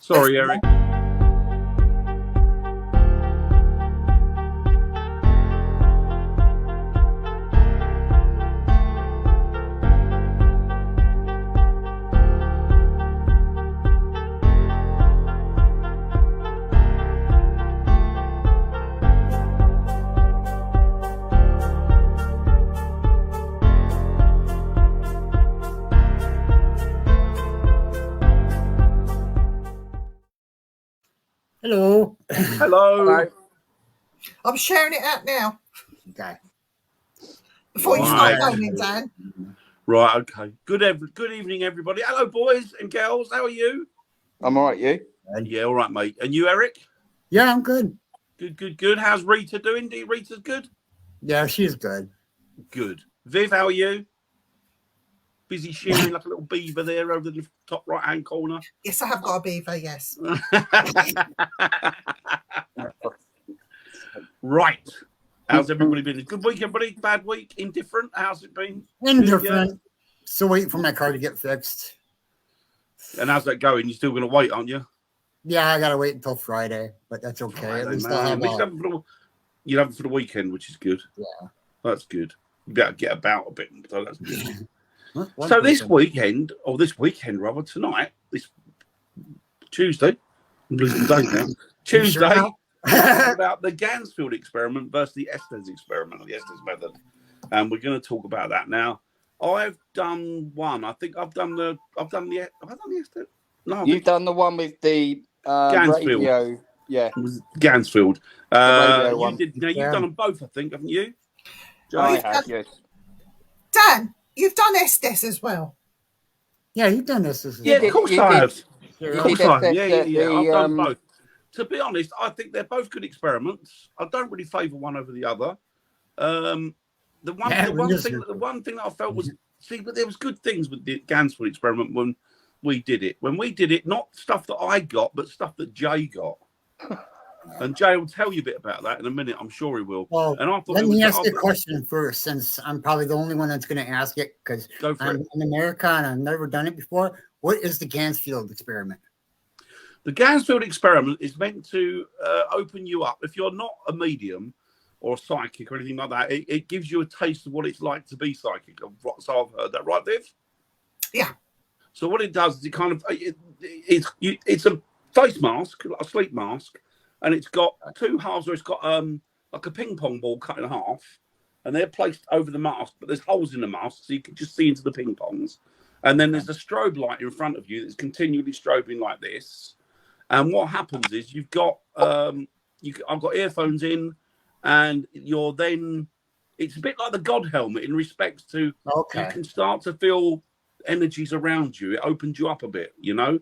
Sorry, Eric. Hello. Hello. I'm sharing it out now. Okay. Before you start moaning, Dan. Right, okay. Good evening, everybody. Hello, boys and girls. How are you? I'm all right, you? Yeah, all right, mate. And you, Eric? Yeah, I'm good. Good. How's Rita doing? Rita's good? Yeah, she's good. Good. Viv, how are you? Busy shearing like a little beaver there over the top right-hand corner. Yes, I have got a beaver, yes. Right. How's everybody been? Good week, everybody? Bad week? Indifferent? How's it been? Indifferent. Still waiting for my car to get fixed. And how's that going? You're still going to wait, aren't you? Yeah, I got to wait until Friday, but that's okay. Friday, At least man. I'll have you have it for the weekend, which is good. Yeah. That's good. You better get about a bit, so that's good. So this weekend, tonight, this Tuesday, I'm losing days now. Tuesday, about the Gansfield experiment versus the Estes experiment, or the Estes method. And we're going to talk about that now. I've done one. I think I've done the Estes? No, you've done the one with the Gansfield. Radio. Yeah. It was Gansfield. One. You've done them both, I think, haven't you? I have, yes. Dan, you've done Estes as well. Yeah, you've done this. Yeah, of course I have. Of course I have. Yeah. I've done The, both. To be honest, I think they're both good experiments. I don't really favour one over the other. The one thing that I felt was, but there was good things with the Gansfield experiment when we did it. When we did it, not stuff that I got, but stuff that Jay got. And Jay will tell you a bit about that in a minute. I'm sure he will. Well, and I thought let me ask you a question first, since I'm probably the only one that's going to ask it, because I'm in America and I've never done it before. What is the Gansfield experiment? The Gansfield experiment is meant to open you up. If you're not a medium or a psychic or anything like that, it gives you a taste of what it's like to be psychic. So I've heard that, right, Viv? Yeah. So what it does is it kind of it's a face mask, a sleep mask, and it's got two halves where it's got like a ping pong ball cut in half, and they're placed over the mask, but there's holes in the mask so you can just see into the ping pongs. And then there's a strobe light in front of you that's continually strobing like this. And what happens is you've got I've got earphones in, and you're then it's a bit like the God helmet in respects to you can start to feel energies around you. It opens you up a bit, you know.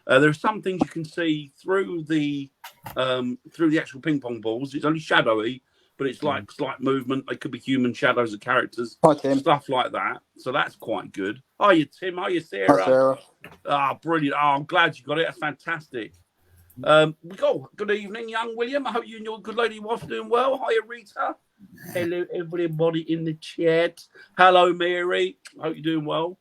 There are some things you can see through the actual ping pong balls. It's only shadowy, but it's like slight movement. They could be human shadows of characters, stuff like that. So that's quite good. Hi, you Tim. Hi, you Sarah. Hi, Sarah. Ah, brilliant. Oh, I'm glad you got it. That's fantastic. Good evening, young William. I hope you and your good lady wife are doing well. Hiya, Rita. Hello, everybody in the chat. Hello, Mary. I hope you're doing well.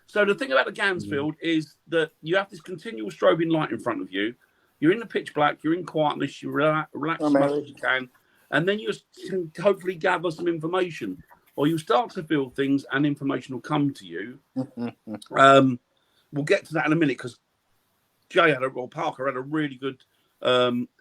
So the thing about the Gansfield is that you have this continual strobing light in front of you. You're in the pitch black. You're in quietness. You relax as much as you can. And then you can hopefully gather some information. Or you start to feel things and information will come to you. We'll get to that in a minute because Parker had a really good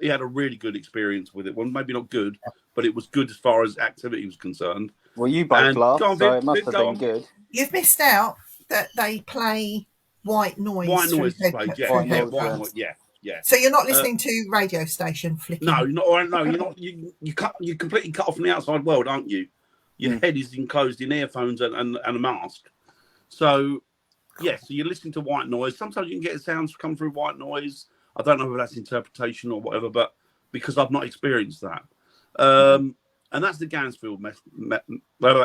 he had a really good experience with it. Well, maybe not good, but it was good as far as activity was concerned. Well, you both laughed, so it must have been good. You've missed out that they play white noise. White noise is played, yeah. So you're not listening to radio station flicking. No, you're not. You completely cut off from the outside world, aren't you? Your head is enclosed in earphones and a mask. So so you're listening to white noise. Sometimes you can get sounds come through white noise. I don't know whether that's interpretation or whatever, but because I've not experienced that. And that's the Gansfield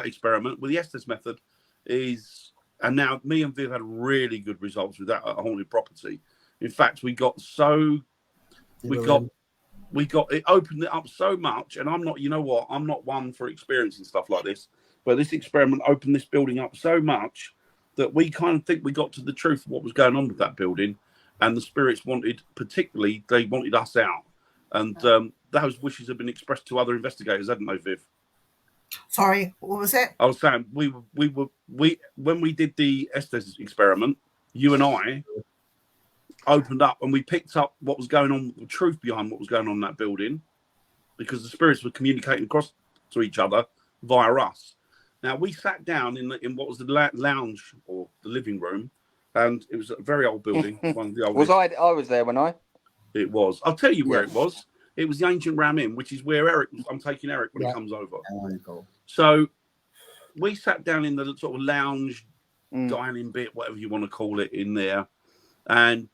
experiment. With the Estes method and now me and Viv had really good results with that at Haunted Property. In fact, we got it opened it up so much, and I'm not one for experiencing stuff like this, but this experiment opened this building up so much that we kind of think we got to the truth of what was going on with that building. and the spirits particularly they wanted us out, and those wishes have been expressed to other investigators, hadn't they, Viv? Sorry, what was it? I was saying we when we did the Estes experiment, you and I opened up and we picked up what was going on, the truth behind what was going on in that building, because the spirits were communicating across to each other via us. Now we sat down in what was the lounge or the living room, and it was a very old building. One of the oldest. I was there when I. It was. I'll tell you where it was. It was the Ancient Ram Inn, which is where Eric. I'm taking Eric when he comes over. I want to go. So we sat down in the sort of lounge, dining bit, whatever you want to call it, in there, and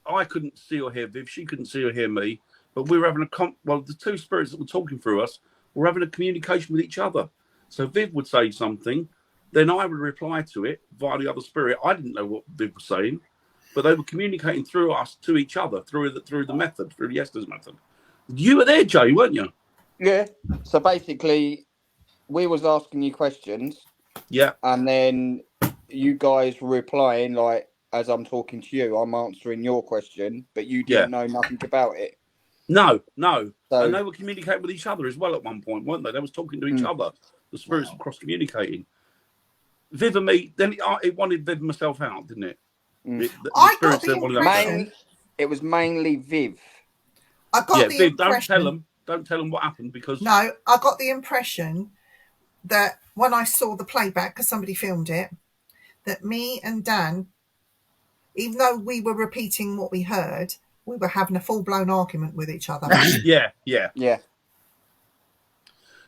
I couldn't see or hear Viv. She couldn't see or hear me. But we were having the two spirits that were talking through us were having a communication with each other. So Viv would say something, then I would reply to it via the other spirit. I didn't know what Viv was saying, but they were communicating through us to each other through the method, through the Estes method. You were there, Jay, weren't you? Yeah. So basically, we was asking you questions. Yeah. And then you guys were replying, like, as I'm talking to you, I'm answering your question, but you didn't know nothing about it. No. So, and they were communicating with each other as well at one point, weren't they? They was talking to each other. The spirits were cross-communicating. Viv and me, then it wanted Viv and myself out, didn't it? It was mainly Viv. I got the Viv, impression... Don't tell them what happened, because... No, I got the impression that when I saw the playback, because somebody filmed it, that me and Dan, even though we were repeating what we heard, we were having a full-blown argument with each other. Yeah.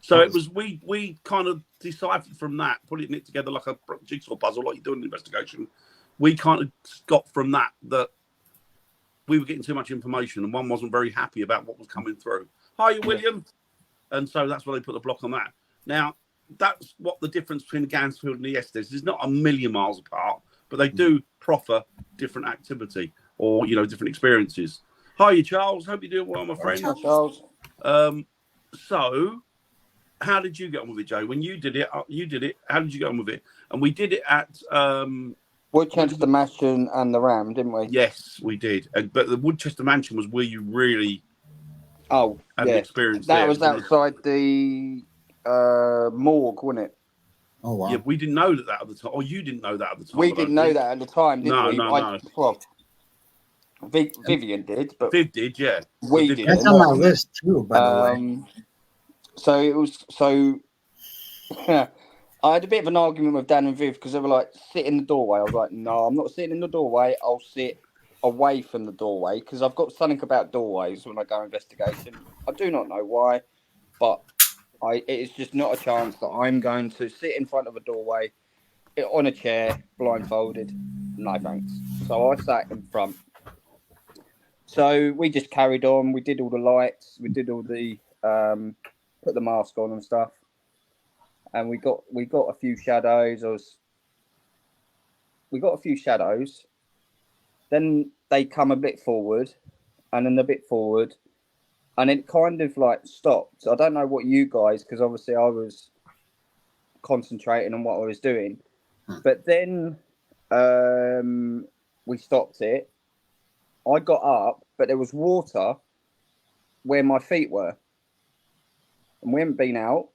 So it was we kind of deciphered from that, putting it together like a jigsaw puzzle, like you do in an investigation. We kind of got from that we were getting too much information, and one wasn't very happy about what was coming through. Hi, William. And so that's why they put the block on that. Now, that's what the difference between the Gansfield and the Estes is. Not a million miles apart, but they do proffer different activity or, different experiences. Hi, Charles. Hope you're doing well, my friend. Hi, Charles. So, how did you get on with it, Joe? When you did it, how did you get on with it? And we did it at... Woodchester Mansion and the Ram, didn't we? Yes, we did. But the Woodchester Mansion was where you really had an experience. That was outside the morgue, wasn't it? Oh, wow. Yeah, we didn't know that at the time. Or you didn't know that at the time. We didn't know that at the time, did we? No. Well, Vivian did, but... Viv did, yeah. We didn't. That's on my list, too, by the way. So it was... I had a bit of an argument with Dan and Viv because they were like, sit in the doorway. I was like, no, I'm not sitting in the doorway. I'll sit away from the doorway because I've got something about doorways when I go investigation. I do not know why, but it is just not a chance that I'm going to sit in front of a doorway on a chair, blindfolded. No thanks. So I sat in front. So we just carried on. We did all the lights. We did all the put the mask on and stuff. And we got a few shadows. We got a few shadows. Then they come a bit forward, and then a bit forward, and it kind of like stopped. I don't know what you guys, because obviously I was concentrating on what I was doing. But then we stopped it. I got up, but there was water where my feet were, and we hadn't been out.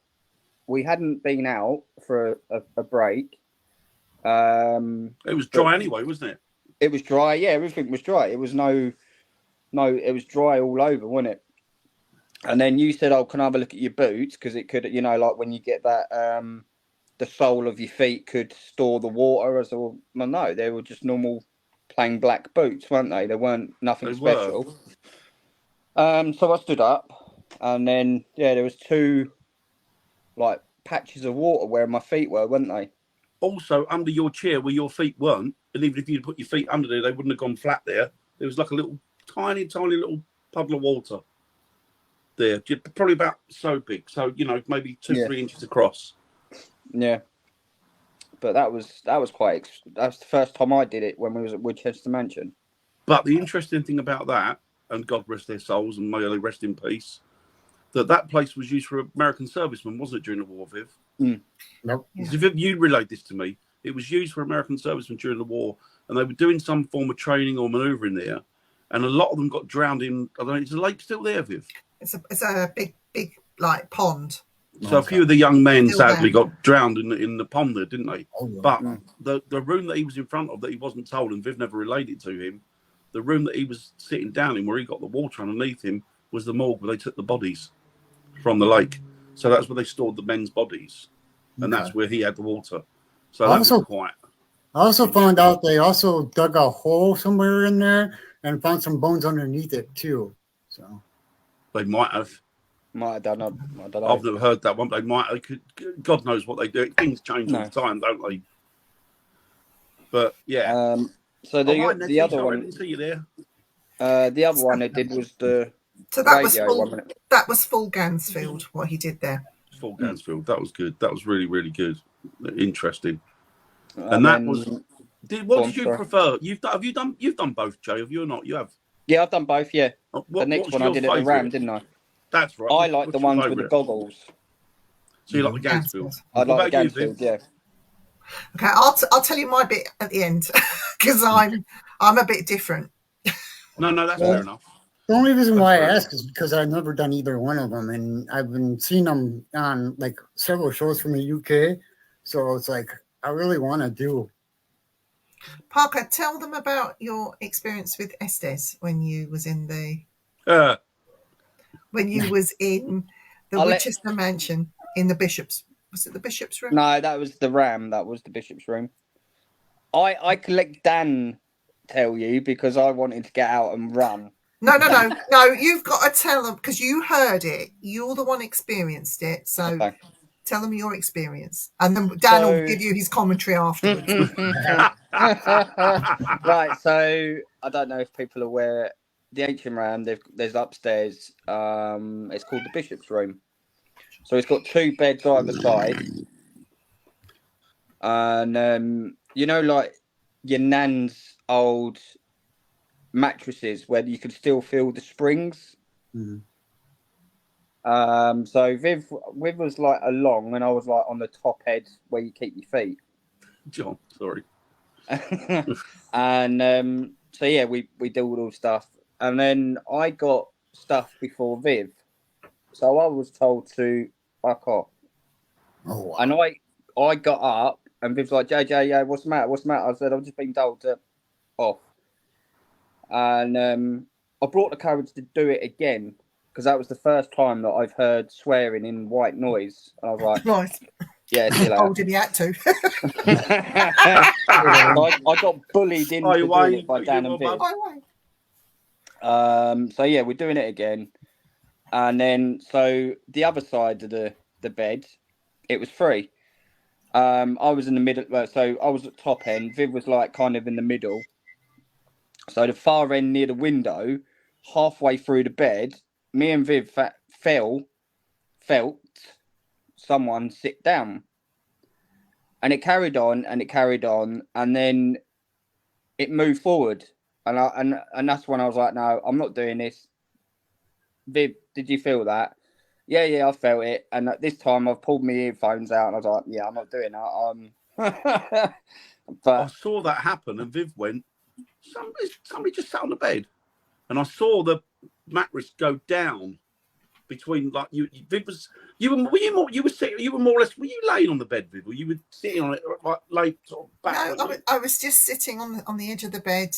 We hadn't been out for a break. It was dry anyway, wasn't it? It was dry. Yeah, everything was dry. It was it was dry all over, wasn't it? And then you said, "Oh, can I have a look at your boots?" Because it could, like when you get that, the sole of your feet could store the water. Well, no, they were just normal plain black boots, weren't they? They weren't nothing special. So I stood up, and then there was two like patches of water where my feet were, weren't they? Also, under your chair where your feet weren't, and even if you'd put your feet under there, they wouldn't have gone flat there. There was like a little tiny little puddle of water there, probably about so big. So, maybe 2-3 inches across. Yeah. But that was the first time I did it when we was at Woodchester Mansion. But the interesting thing about that, and God rest their souls and may they rest in peace, that place was used for American servicemen, wasn't it, during the war, Viv? Nope. You relayed this to me. It was used for American servicemen during the war, and they were doing some form of training or manoeuvre in there, and a lot of them got drowned in. I don't know. Is the lake still there, Viv? It's a big like pond. So a few of the young men Still sadly there. got drowned in the pond there, didn't they? Oh, yeah. But the room that he was in front of that he wasn't told, and Viv never relayed it to him, the room that he was sitting down in where he got the water underneath him was the morgue where they took the bodies from the lake. So that's where they stored the men's bodies, and that's where he had the water. So that was quite. I also found out they also dug a hole somewhere in there and found some bones underneath it too. So They might have. Might have done. I don't know. I've never heard that one. But they might. God knows what they do. Things change all the time, don't they? But yeah. So the other sorry, one. I didn't see you there. The other one they did was the. So that was radio full. one, wasn't it? That was full Gansfield. What he did there. Full Gansfield. That was good. That was really, really good. Interesting. And that then- was. What Go on, did you sorry. prefer? Have you done both, Joe? Have you or not? You have. Yeah, I've done both. Yeah, What, the next what's one I your did at the favourite? Ram, didn't I? That's right. I like the What's your ones with the favourite? goggles. So you like the Gansfield? I What like the about you, Gansfield. Viv? Yeah. Okay, I'll tell you my bit at the end because I'm a bit different. No, that's fair enough. the only reason why I That's right. ask is because I've never done either one of them, and I've been seeing them on like several shows from the UK. So it's like I really want to do. Parker, tell them about your experience with Estes when you was in the I'll let- Winchester Mansion in the Bishop's. Was it the Bishop's room? No, that was the Ram. That was the Bishop's room. I could let Dan tell you because I wanted to get out and run. No. You've got to tell them because you heard it. You're the one experienced it. So Okay. tell them your experience, and then Dan will So- give you his commentary afterwards. Right, so I don't know if people are aware. The ancient Ram, there's upstairs. It's called the Bishop's room. So it's got two beds either side, and you know, like your nan's old mattresses where you could still feel the springs. Mhm. So Viv was like along, and I was like on the top head where you keep your feet. John, sorry. And so yeah, we did all stuff, and then I got stuff before Viv, so I was told to fuck off. Oh, wow. And I got up, and Viv's like, JJ, yeah, what's the matter? What's the matter? I said, I've just been told to off. And I brought the courage to do it again because that was the first time that I've heard swearing in white noise. And I was like, Right. yeah, see you later. Told him he had to. I got bullied into Oi, doing Wayne, it by put Dan your and Viv. mum Bye, Wayne. So yeah, we're doing it again, and then so the other side of the bed, it was free. I was in the middle, so I was at top end. Viv was like kind of in the middle. So the far end near the window, halfway through the bed, me and Viv felt someone sit down, and it carried on and it carried on, and then it moved forward. And that's when I was like, no, I'm not doing this. Viv, did you feel that? Yeah, I felt it. And at this time, I've pulled my earphones out, and I was like, yeah, I'm not doing that. I But saw that happen, and Viv went, somebody just sat on the bed, and I saw the mattress go down between like you. Viv was you were more or less. Were you laying on the bed, Viv, or you were sitting on it like laid sort of back? No, I was just sitting on the edge of the bed.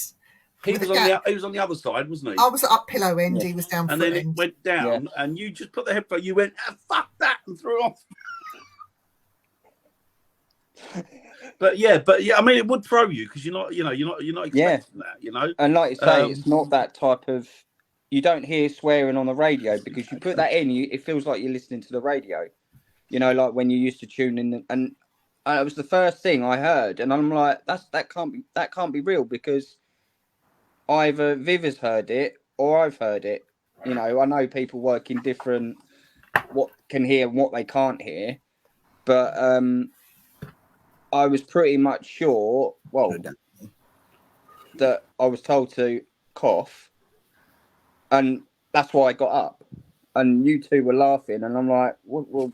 He with was a on gap. he was on the other side, wasn't he? I was up pillow end. Yeah. He was down And foot then it end. went down, and you just put the headphone. You went, "Fuck that," and threw off. But yeah, I mean, it would throw you because you're not expecting that, you know. and like you say, it's not that type of. You don't hear swearing on the radio because you put that in, it feels like you're listening to the radio. You know, like when you used to tune in, and it was the first thing I heard, and I'm like, that can't be real because either Viv has heard it or I've heard it. You know, I know people work in different what can hear and what they can't hear, but I was pretty much sure, that I was told to cough, and that's why I got up. And you two were laughing, and I'm like, well,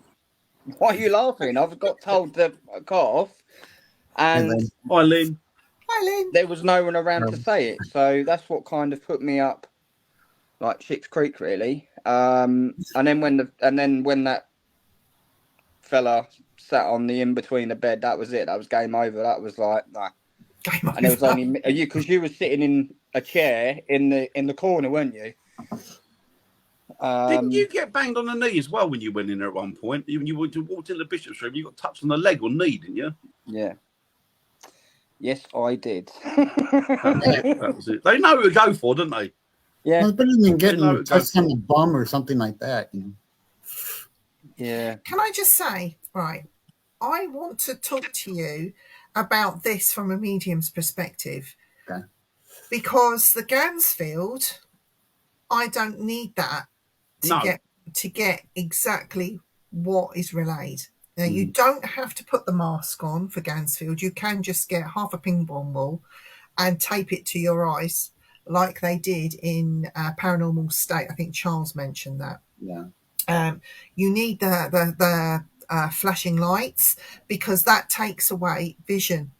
why are you laughing? I've got told to cough, and Hi, Lynn. Hi, smelling. There was no one around to say it, so that's what kind of put me up, like Schitt's Creek, really. And then when that fella sat on the in between the bed, that was it. That was game over. That was like, nah. Game over. And it was only you, because you were sitting in a chair in the corner, weren't you? Didn't you get banged on the knee as well when you went in there at one point? When you walked into the bishop's room, you got touched on the leg or knee, didn't you? Yeah. Yes, I did. That was it. They know who to go for, don't they? Yeah. Well, it's better than getting They know it touched goes- on the bum or something like that. You know? Yeah. Can I just say, right, I want to talk to you about this from a medium's perspective. Okay. Because the Gansfield, I don't need that to get exactly what is relayed. Now, you don't have to put the mask on for Gansfield. You can just get half a ping pong ball and tape it to your eyes like they did in Paranormal State. I think Charles mentioned that. Yeah. You need the flashing lights because that takes away vision.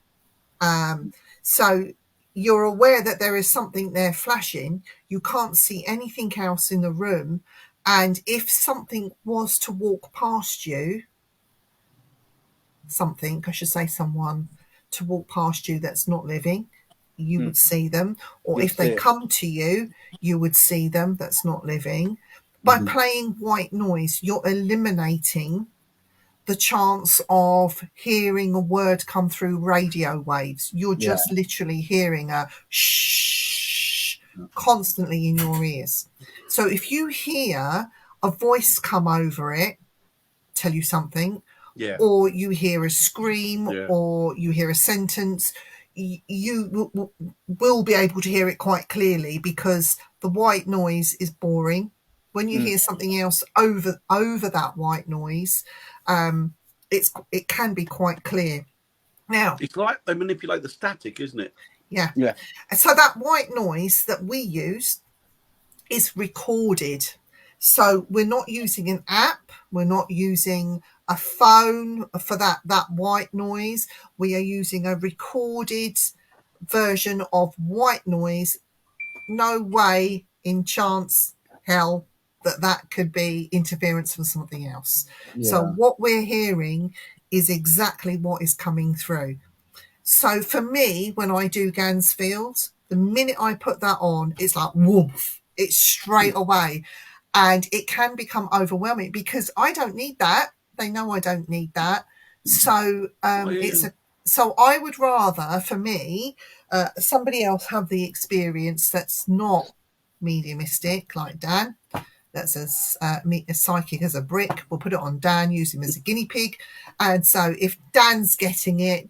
So you're aware that there is something there flashing. You can't see anything else in the room. And if something was to walk past you, someone to walk past you that's not living, you would see them. Or You'd if they see it. come to you, you would see them that's not living. By playing white noise, you're eliminating the chance of hearing a word come through radio waves. You're just literally hearing a shh constantly in your ears. So if you hear a voice come over it, tell you something, or you hear a scream, or you hear a sentence, you will be able to hear it quite clearly because the white noise is boring. When you hear something else over that white noise, it can be quite clear. Now, it's like they manipulate the static, isn't it? Yeah. Yeah. So that white noise that we use is recorded. So we're not using an app. We're not using a phone for that white noise. We are using a recorded version of white noise. No way in chance hell that could be interference from something else. Yeah. So what we're hearing is exactly what is coming through. So for me, when I do Gansfield, the minute I put that on, it's like woof, it's straight away. And it can become overwhelming because I don't need that. They know I don't need that. So so I would rather, for me, somebody else have the experience that's not mediumistic, like Dan. That's as psychic as a brick. We'll put it on Dan, use him as a guinea pig. And so if Dan's getting it,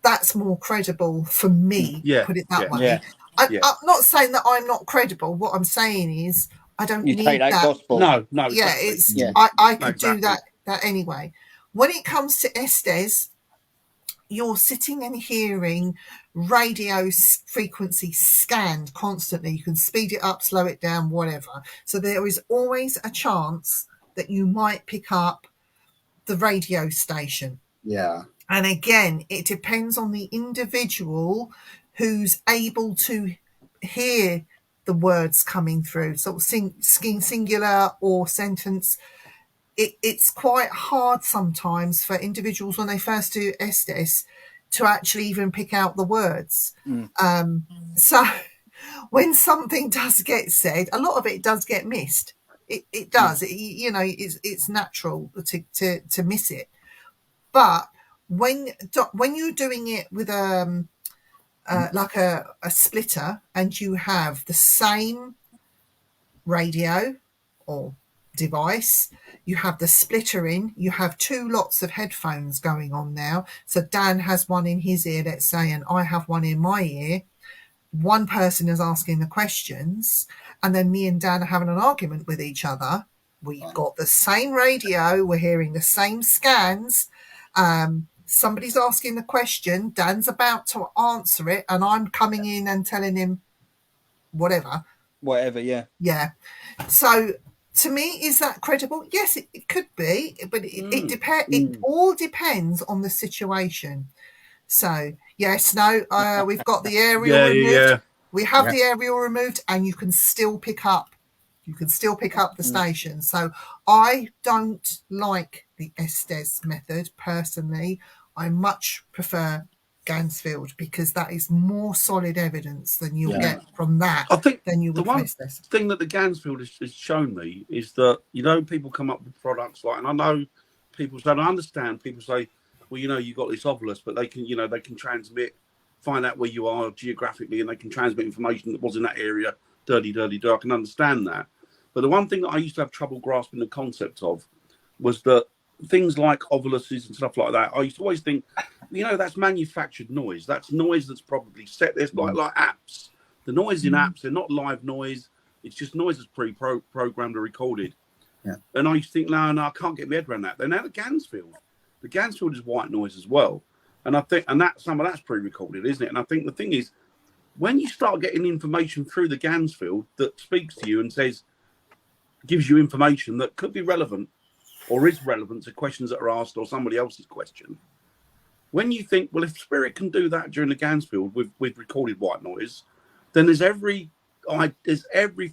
that's more credible for me, put it that way. Yeah. I'm not saying that I'm not credible. What I'm saying is I don't need take that gospel. No. Yeah, exactly. I could exactly. do that anyway. When it comes to Estes, you're sitting and hearing radio frequency scanned constantly. You can speed it up, slow it down, whatever. So there is always a chance that you might pick up the radio station. Yeah. And again, it depends on the individual who's able to hear the words coming through. So singular or sentence. It's quite hard sometimes for individuals when they first do Estes to actually even pick out the words. So when something does get said, a lot of it does get missed. It does. It's natural to miss it. But when you're doing it with like a splitter and you have the same radio or device, you have the splitter in, you have two lots of headphones going on now. So Dan has one in his ear, let's say, and I have one in my ear. One person is asking the questions, and then me and Dan are having an argument with each other. We've got the same radio, we're hearing the same scans. Somebody's asking the question, Dan's about to answer it, and I'm coming in and telling him whatever. Yeah. So to me, is that credible? Yes, it could be, but it all depends on the situation. So yes, no, we've got the aerial Yeah, removed. yeah. We have the aerial removed, and you can still pick up. You can still pick up the station. So I don't like the Estes method personally. I much prefer Gansfield because that is more solid evidence than you'll get from that. I think than you the would one from Estes. thing that the Gansfield has shown me is that, you know, people come up with products like, and I know people say, I understand people say, well, you know, you got this Ovilus, but they can, you know, they can transmit, find out where you are geographically, and they can transmit information that was in that area. I can understand that. But the one thing that I used to have trouble grasping the concept of was that things like Oviluses and stuff like that, I used to always think, you know, that's manufactured noise. That's noise that's probably set. There's like apps. The noise in apps, they're not live noise. It's just noise that's pre-programmed or recorded. Yeah. And I used to think, no, I can't get my head around that. Then now the Gansfield is white noise as well. And I think, and that some of that's pre-recorded, isn't it? And I think the thing is, when you start getting information through the Gansfield that speaks to you and gives you information that could be relevant or is relevant to questions that are asked or somebody else's question. When you think, well, if Spirit can do that during the Gansfield with recorded white noise, then there's every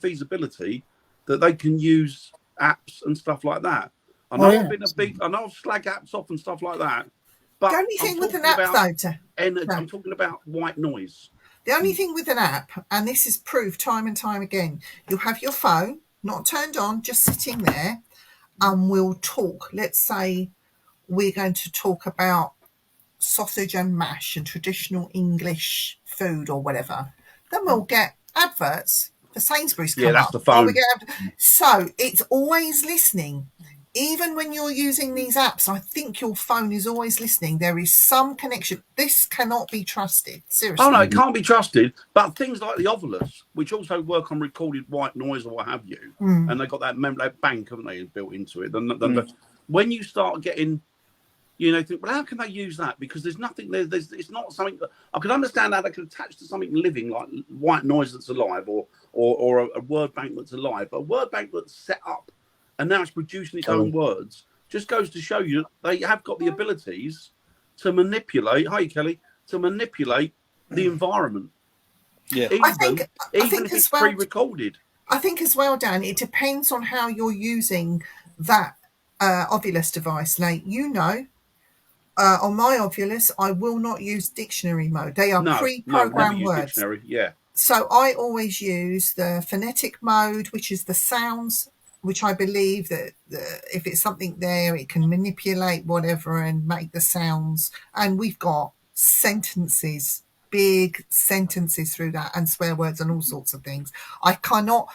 feasibility that they can use apps and stuff like that. I know I know I've slag apps off and stuff like that. But the only thing with an app, I'm talking about white noise. The only thing with an app, and this is proved time and time again, you'll have your phone not turned on, just sitting there, and we'll talk. Let's say we're going to talk about sausage and mash and traditional English food or whatever. Then we'll get adverts for Sainsbury's come that's up. the phone. So it's always listening. Even when you're using these apps, I think your phone is always listening. There is some connection. This cannot be trusted. Seriously. Oh, no, it can't be trusted. But things like the Ovilus, which also work on recorded white noise or what have you, and they've got that bank, haven't they, built into it. When you start getting, you know, think, well, how can they use that? Because there's nothing there. It's not something that I can understand how they can attach to something living like white noise that's alive or a word bank that's alive. But a word bank that's set up and now it's producing its own words just goes to show you that they have got the abilities to manipulate. Hi, Kelly, to manipulate the environment. Yeah, I think if it's pre-recorded. I think as well, Dan, it depends on how you're using that Ovilus device. Like, you know, on my Ovilus, I will not use dictionary mode. They are pre-programmed words. Dictionary, yeah. So I always use the phonetic mode, which is the sounds, which I believe that if it's something there, it can manipulate whatever and make the sounds. And we've got sentences, big sentences through that, and swear words and all sorts of things. I cannot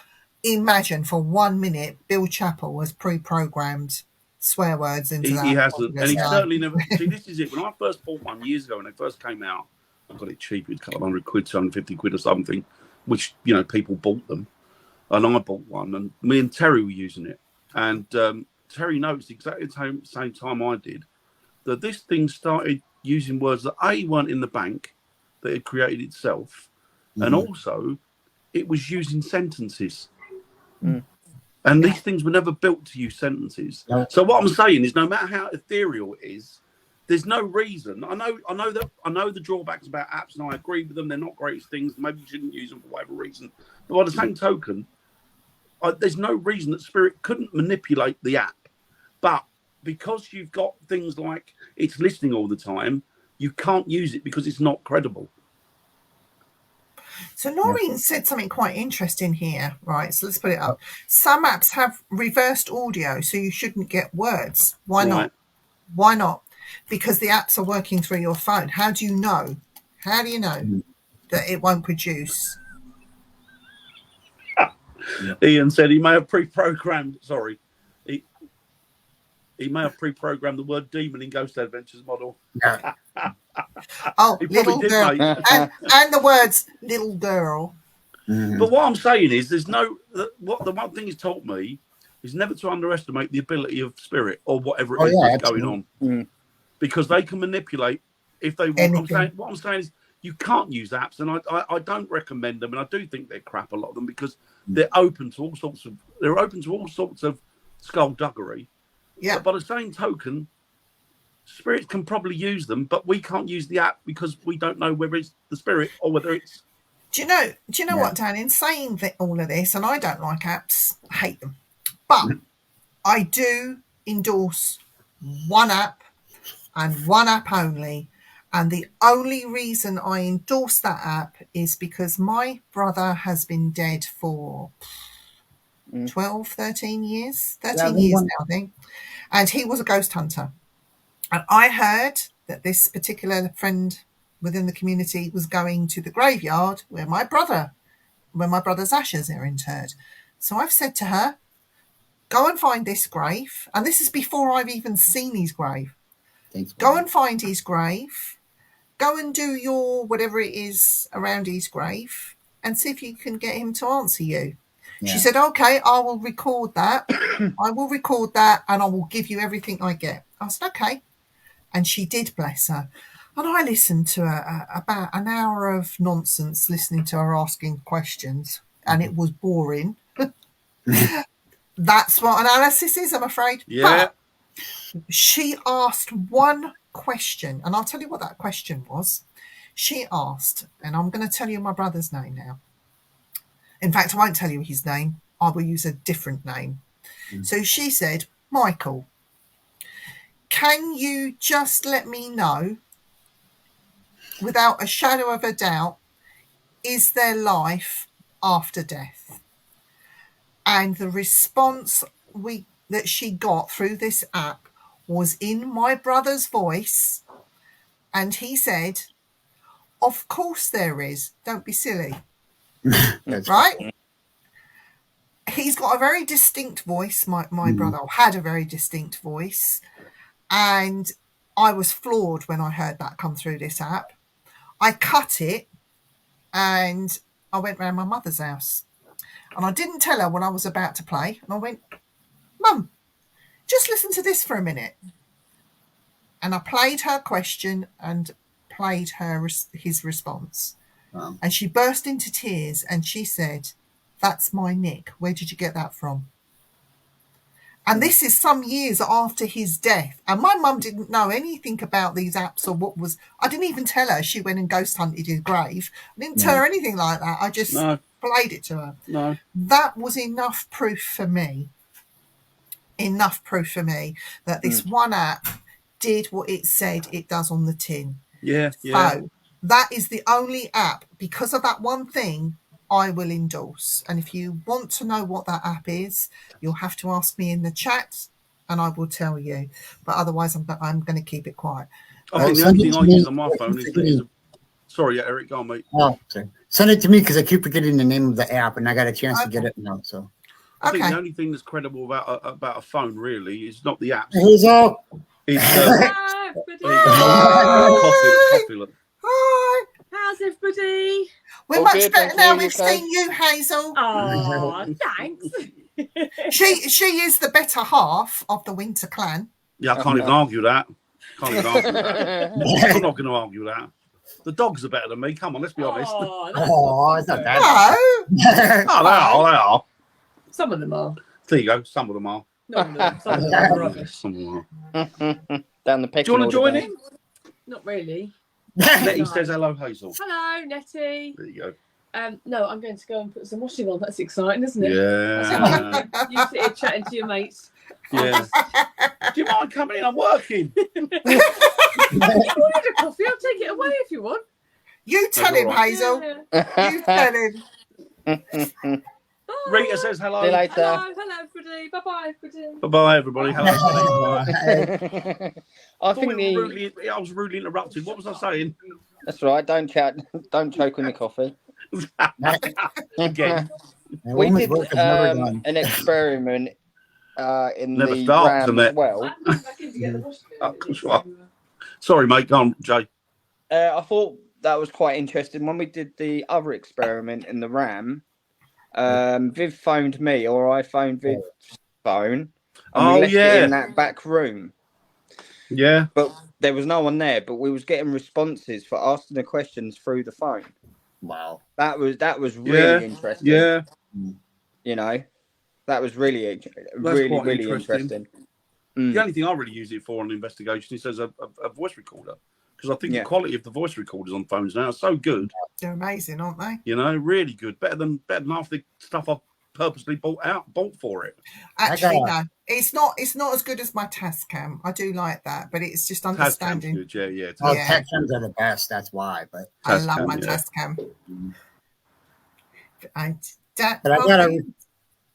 imagine for 1 minute Bill Chappell has pre-programmed swear words into that. He hasn't, and he certainly never. See, this is it. When I first bought one years ago, when they first came out, I got it cheap. It was a couple of £100, 250 quid or something, which, you know, people bought them. And I bought one, and me and Terry were using it. And Terry noticed exactly the same time I did that this thing started using words that weren't in the bank, that it created itself, and also it was using sentences. And these things were never built to use sentences. No. So what I'm saying is, no matter how ethereal it is, there's no reason. I know the drawbacks about apps, and I agree with them. They're not great things. Maybe you shouldn't use them for whatever reason. But by the same token, there's no reason that Spirit couldn't manipulate the app. But because you've got things like it's listening all the time, you can't use it because it's not credible. So Noreen said something quite interesting here, right? So let's put it up. Some apps have reversed audio, so you shouldn't get words. Why not? Why not? Because the apps are working through your phone. How do you know? How do you know that it won't produce? Ian said he may have pre-programmed. Sorry, he may have pre-programmed the word demon in Ghost Adventures model. Oh, little girl, and the words little girl. But what I'm saying is, there's the one thing he's taught me is never to underestimate the ability of Spirit or whatever it is that's going on, because they can manipulate if they want. What I'm saying is, you can't use apps, and I don't recommend them, and I do think they're crap, a lot of them, because they're open to all sorts of skullduggery. Yeah. But by the same token, spirits can probably use them, but we can't use the app because we don't know whether it's the spirit or whether it's. Do you know what, Dan? In saying that all of this, and I don't like apps, I hate them, but I do endorse one app and one app only. And the only reason I endorse that app is because my brother has been dead for 12, 13 years, 13 years now, I think. And he was a ghost hunter. And I heard that this particular friend within the community was going to the graveyard where my brother's ashes are interred. So I've said to her, go and find this grave. And this is before I've even seen his grave. Go and find his grave. Go and do your whatever it is around his grave and see if you can get him to answer you. Yeah. She said, okay, I will record that. I will record that and I will give you everything I get. I said, okay. And she did, bless her. And I listened to her about an hour of nonsense, listening to her asking questions, and it was boring. That's what analysis is, I'm afraid. Yeah. But she asked one question, and I'll tell you what that question was. She asked, and I'm going to tell you my brother's name now. In fact, I won't tell you his name. I will use a different name. So she said, Michael, can you just let me know, without a shadow of a doubt, is there life after death? And the response that she got through this app was in my brother's voice, and he said, of course there is. Don't be silly. Right? He's got a very distinct voice, my brother had a very distinct voice, and I was floored when I heard that come through this app. I cut it and I went round my mother's house, and I didn't tell her what I was about to play, and I went, Mum, just listen to this for a minute. And I played her question and played his response. Wow. And she burst into tears and she said, that's my Nick. Where did you get that from? And this is some years after his death. And my mum didn't know anything about these apps or what was. I didn't even tell her she went and ghost hunted his grave. I didn't tell her anything like that. I just played it to her. No. That was enough proof for me. That this one app did what it said it does on the tin. Yeah. So that is the only app, because of that one thing, I will endorse. And if you want to know what that app is, you'll have to ask me in the chat and I will tell you. But otherwise, I'm going to keep it quiet. I think the only thing I use on my phone is sorry, Eric, go on, mate. Oh, sorry. Send it to me because I keep forgetting the name of the app and I got a chance to get it now. So I think the only thing that's credible about a phone really is not the apps. Who's all? It's coffee. Look. Hi. How's everybody? We're much better now we've seen you, Hazel. Oh, thanks. She is the better half of the Winter Clan. Yeah, I can't even argue that. I'm not going to argue that. The dogs are better than me. Come on, let's be honest. It's not that. No. They are. Some of them are. There you go. Some of them are. Some of them are rubbish. Some of them are. Down the Do you want to join in? Not really. Nettie says hello, Hazel. Hello, Nettie. There you go. No, I'm going to go and put some washing on. That's exciting, isn't it? Yeah. You sit here chatting to your mates. Yeah. Do you mind coming in? I'm working. If you wanted a coffee, I'll take it away if you want. You tell him, Hazel. Yeah. You tell him. Rita says hello. See you later. Hello, everybody. Bye-bye, everybody. Bye-bye, everybody. Hello. I was rudely interrupted. What was I saying? That's right. Don't choke on your coffee. Again. We did an experiment in the RAM as well. Sorry, mate. Go on, Jay. I thought that was quite interesting. When we did the other experiment in the RAM, Viv phoned me, or I phoned Viv's phone, and we left it in that back room. Yeah. But there was no one there, but we was getting responses for asking the questions through the phone. Wow. That was really interesting. Yeah. You know, that was really interesting. The only thing I really use it for on an investigation is as a voice recorder, because I think the quality of the voice recorders on phones now are so good. They're amazing, aren't they? You know, really good. Better than half the stuff I've purposely bought for it. Actually, no, it's not as good as my Tascam. I do like that, but it's just understanding. Tascam's good, yeah. Oh, Tascams are the best. That's why. But I love my Tascam. But I gotta.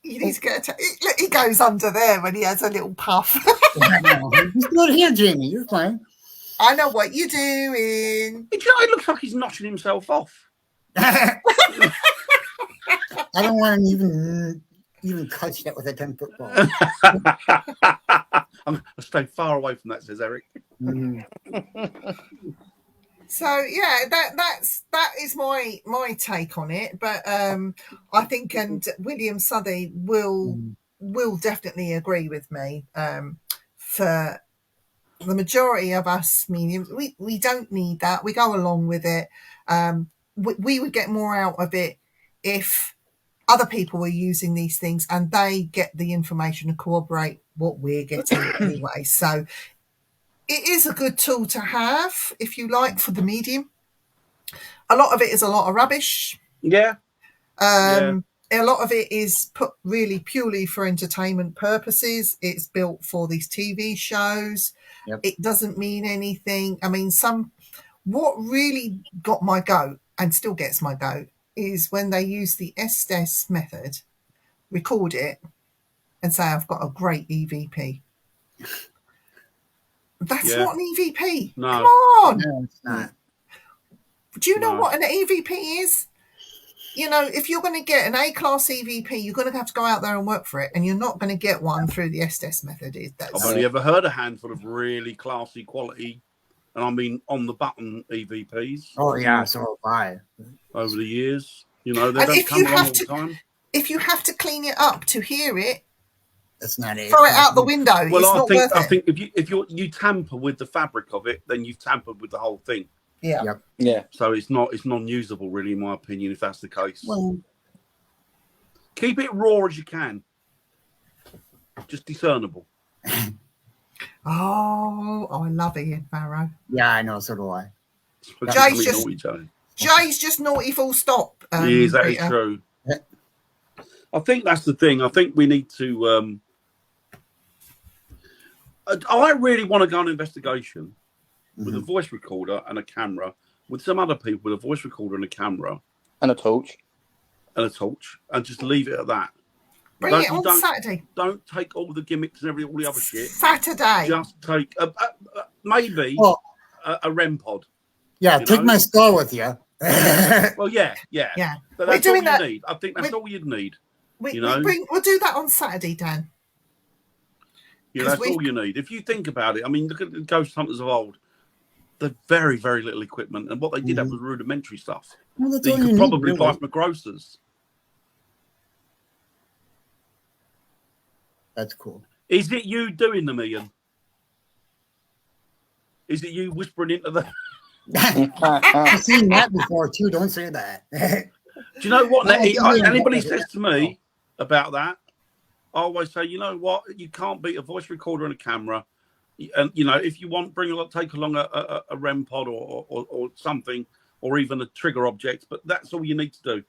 You need to get look, he goes under there when he has a little puff. He's good here, Jamie. You're fine. I know what you're doing. You know, it looks like he's notching himself off. I don't want to even touch that with a 10-foot ball. I'll stay far away from that, says Eric. So yeah, that is my take on it. But I think, and William Southey will definitely agree with me. For the majority of us mediums, we don't need that. We go along with it. We would get more out of it if other people were using these things and they get the information to corroborate what we're getting anyway. So it is a good tool to have, if you like, for the medium. A lot of it is a lot of rubbish. Yeah. A lot of it is put really purely for entertainment purposes. It's built for these TV shows. Yep. It doesn't mean anything. I mean, what really got my goat and still gets my goat is when they use the Estes method, record it, and say, I've got a great EVP. That's not an EVP. No. Come on. No, it's not. Do you know what an EVP is? You know, if you're going to get an A-class EVP, you're going to have to go out there and work for it, and you're not going to get one through the Estes method. I've only ever heard a handful of really classy quality, and I mean on-the-button EVPs. Oh, yeah, so have I. Over the years. You know, they And don't if come you along have all the time. If you have to clean it up to hear it, That's not it. throw it out the window. Well, it's not worth I it. think if you tamper with the fabric of it, then you've tampered with the whole thing. Yeah. Yep. Yeah. So it's non-usable, really, in my opinion, if that's the case. Well, keep it raw as you can, just discernible. Oh, I love Ian Farrow. yeah, I know. So do I. Jay's just naughty, full stop. That is true. Yeah. I think that's the thing. I think we need to. I really want to go on an investigation with a voice recorder and a camera, with some other people with a voice recorder and a camera and a torch, and just leave it at that. Bring it on Saturday. Don't take all the gimmicks and all the other shit. Saturday. Just take maybe a REM pod. Yeah, take my skull with you. Well, yeah. But that's all you need. I think that's all you'd need. We'll do that on Saturday, Dan. Yeah, that's all you need. If you think about it, I mean, look at the ghost hunters of old. They're very, very little equipment, and what they did have was rudimentary stuff that you could probably buy from a grocer's. That's cool. Is it you doing them, Ian? Is it you whispering into the... I've seen that before, too. Don't say that. Do you know what? Anybody says to me about that, I always say, you know what? You can't beat a voice recorder and a camera. And, you know, if you want, take along a REM pod or something, or even a trigger object. But that's all you need to do,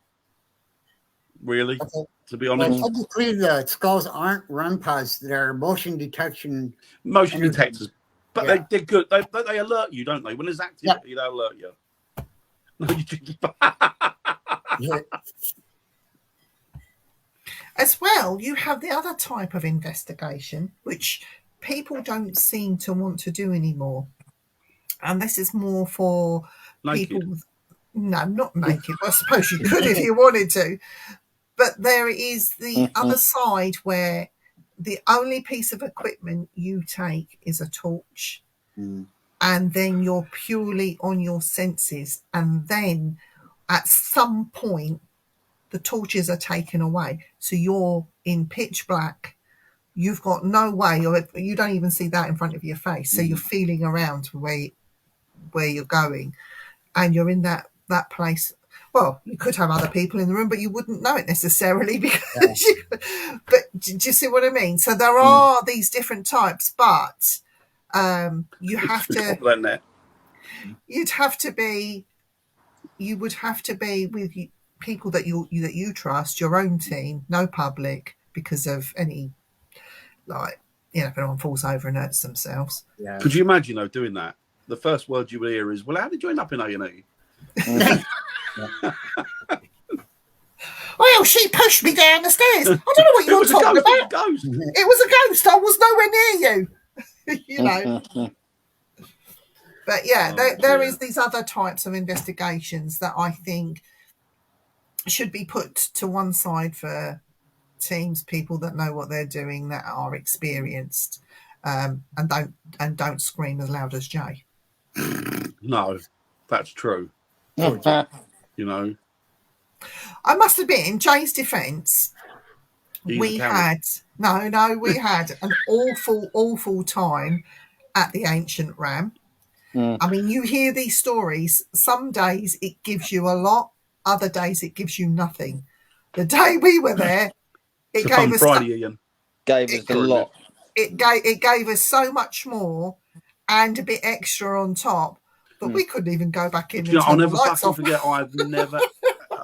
really, to be honest. Well, technically, the skulls aren't REM pods. They're motion detection. Motion detectors. But they're good. They alert you, don't they? When there's activity, they alert you. No, you just... As well, you have the other type of investigation, which people don't seem to want to do anymore. And this is more for people... No, not naked. I suppose you could if you wanted to. But there is the other side where the only piece of equipment you take is a torch. And then you're purely on your senses. And then at some point, the torches are taken away. So you're in pitch black. You've got no way, or you don't even see that in front of your face. So you're feeling around where you're going. And you're in that place. Well, you could have other people in the room, but you wouldn't know it necessarily because. But do you see what I mean? So there are these different types, but you have to. You'd have to be. You would have to be with people that you trust, your own team, no public, because of any, like, if anyone falls over and hurts themselves. Yeah. Could you imagine though doing that? The first word you would hear is, "Well, how did you end up in A&E?" Well, she pushed me down the stairs. I don't know what you're talking about. Ghost. It was a ghost. I was nowhere near you. You know. But yeah, there is these other types of investigations that I think should be put to one side for teams, people that know what they're doing, that are experienced, and don't scream as loud as Jay. No, that's true. You know, I must admit, in Jay's defence, we had an awful time at the Ancient Ram. I mean, you hear these stories. Some days it gives you a lot. Other days it gives you nothing. The day we were there, it gave us a lot. It gave us so much more and a bit extra on top, but we couldn't even go back in. I'll never fucking forget.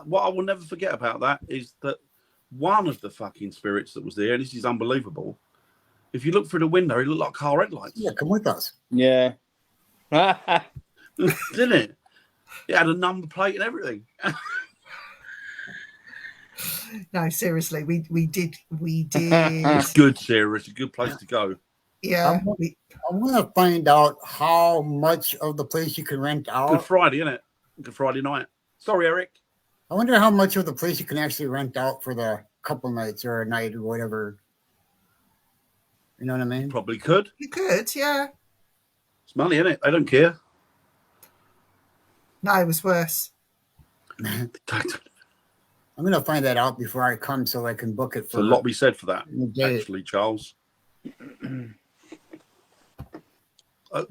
What I will never forget about that is that one of the fucking spirits that was there, and this is unbelievable. If you look through the window, it looked like car headlights. Yeah, come with us. Yeah. Didn't it? It had a number plate and everything. No, seriously, we did. It's good, Sarah. It's a good place to go. Yeah. I want to find out how much of the place you can rent out. Good Friday, isn't it? Good Friday night. Sorry, Eric. I wonder how much of the place you can actually rent out for the couple nights or a night or whatever. You know what I mean? Probably could. You could, yeah. It's money, isn't it? They don't care. No, it was worse. I'm going to find that out before I come so I can book it for. There's a lot to be said for that, day. actually, Charles.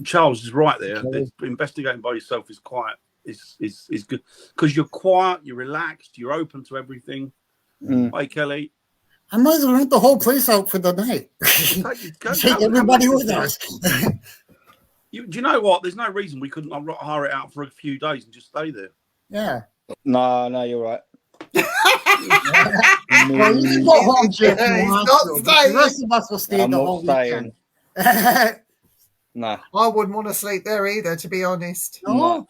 Charles is right there. Investigating by yourself is good because you're quiet, you're relaxed, you're open to everything. Hi, Kelly. I might as well rent the whole place out for the night. Take everybody with us. Do you know what? There's no reason we couldn't hire it out for a few days and just stay there. Yeah. No, you're right. Well, you can go home, Jim. The rest of us will stay the whole weekend. No. I wouldn't want to sleep there either, to be honest. No.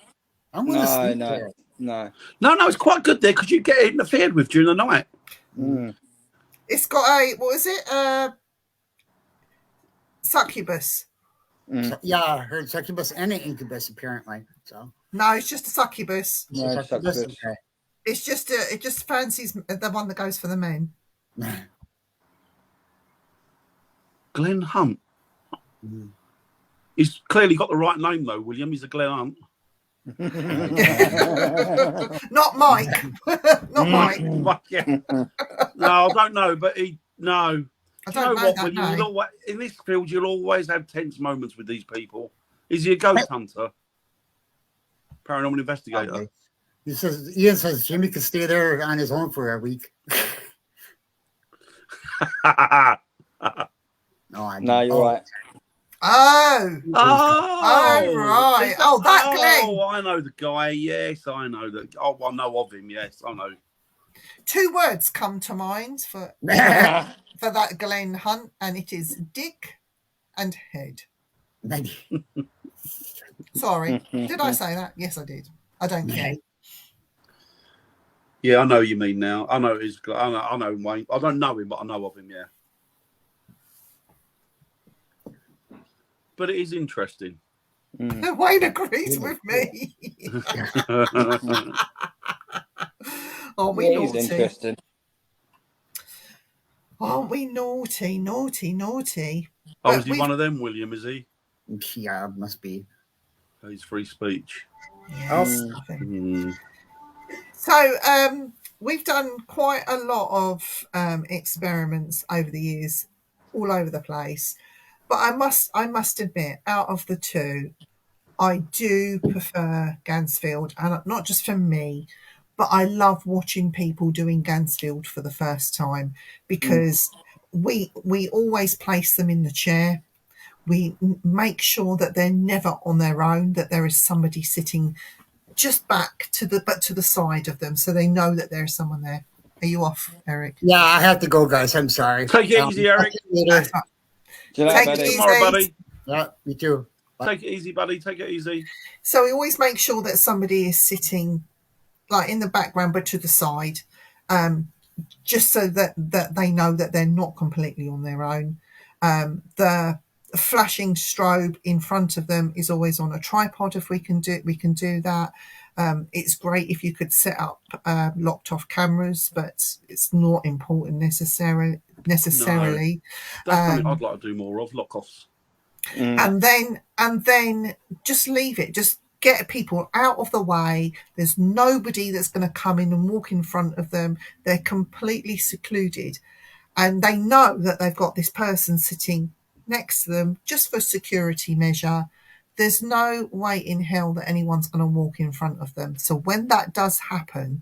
I'm going to sleep there. No, it's quite good there because you get interfered with during the night. It's got what is it? Succubus. Yeah, I heard succubus and an incubus apparently. So no, it's just a succubus. No, succubus. Okay. It just fancies the one that goes for the men. Glenn Hunt. He's clearly got the right name though, William. He's a Glenn Hunt. Not Mike. Not Mike. Yeah. No, I don't know, but I don't know what, that in this field, you'll always have tense moments with these people. Is he a ghost hunter? Paranormal investigator? Okay. Ian says Jimmy could stay there on his own for a week. No, you're right. Oh, right. Oh, that Glenn. Oh, I know the guy. Yes, I know that. Oh, I know of him. Yes, I know. 2 words come to mind for that Glenn Hunt, and it is dick and head. Sorry, did I say that? Yes, I did. I don't care. Yeah, I know what you mean now. I know I know Wayne. I don't know him, but I know of him. Yeah. But it is interesting. Wayne agrees with me. Aren't we naughty? Interesting. Aren't we naughty, naughty, naughty? Oh, is he one of them, William, is he? Yeah, must be. He's free speech. Yes. So we've done quite a lot of experiments over the years, all over the place. But I must admit, out of the 2, I do prefer Gansfield, and not just for me, but I love watching people doing Gansfield for the first time, because we always place them in the chair. We make sure that they're never on their own, that there is somebody sitting just back to the side of them, so they know that there's someone there. Are you off, Eric? Yeah, I have to go, guys. I'm sorry. Take it easy, Eric. Later. Do you know, Take buddy? it easy. Tomorrow, buddy. Yeah, you too. Take it easy, buddy. Take it easy. So we always make sure that somebody is sitting like in the background but to the side, just so that they know that they're not completely on their own. The flashing strobe in front of them is always on a tripod. If we can do that. It's great if you could set up locked off cameras, but it's not important necessarily. No, that's something I'd like to do more of, lock offs. And then just leave it. Just get people out of the way. There's nobody that's going to come in and walk in front of them. They're completely secluded, and they know that they've got this person sitting next to them just for security measure. There's no way in hell that anyone's going to walk in front of them. So when that does happen,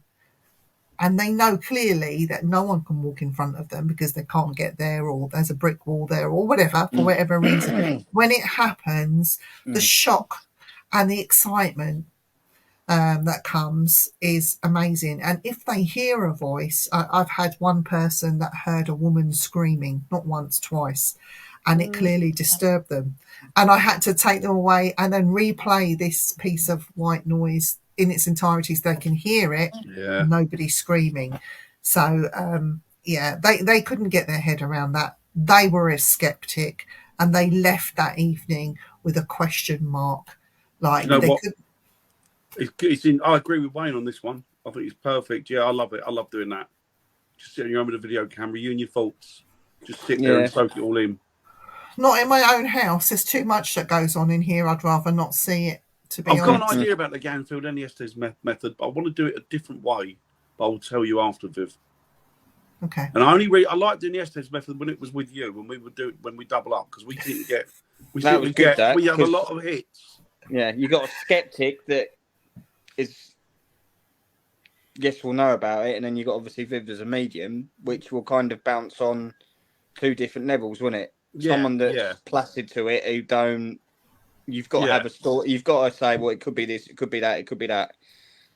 and they know clearly that no one can walk in front of them because they can't get there, or there's a brick wall there, or whatever, for whatever reason, when it happens, the shock and the excitement that comes is amazing. And if they hear a voice, I've had one person that heard a woman screaming, not once, twice, and it clearly disturbed them. And I had to take them away and then replay this piece of white noise in its entirety so they can hear it. Yeah. Nobody screaming. So, they couldn't get their head around that. They were a skeptic, and they left that evening with a question mark. Like, you know they what? could. It's in. I agree with Wayne on this one. I think it's perfect. Yeah, I love it. I love doing that. Just sit on your own with a video camera, you and your thoughts. Just sit there and soak it all in. Not in my own house. There's too much that goes on in here. I'd rather not see it, to be I've honest. got an idea about the Gansfield and the Estes method, but I want to do it a different way. But I'll tell you after, Viv. Okay. And I like doing the Estes method when it was with you, when we double up, because we didn't get. We have a lot of hits. Yeah, you got a skeptic that is yes will know about it, and then you got obviously Viv as a medium, which will kind of bounce on two different levels, won't it? Yeah, Someone that's placid to it, who don't. You've got to have a story. You've got to say, well, it could be this, it could be that, it could be that.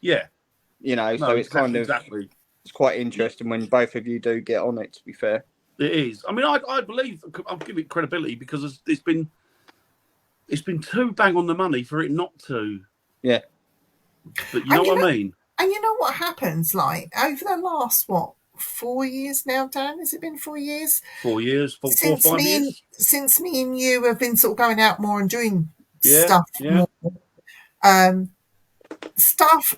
Yeah. You know, so it's kind of it's quite interesting when both of you do get on it. To be fair, it is. I mean, I believe I'll give it credibility because it's been too bang on the money for it not to. Yeah. But you know what I mean? And you know what happens? Like, over the last, 4 years now, Dan? Has it been 4 years? 4 years, four or 5 years. Since me and you have been sort of going out more and doing stuff more.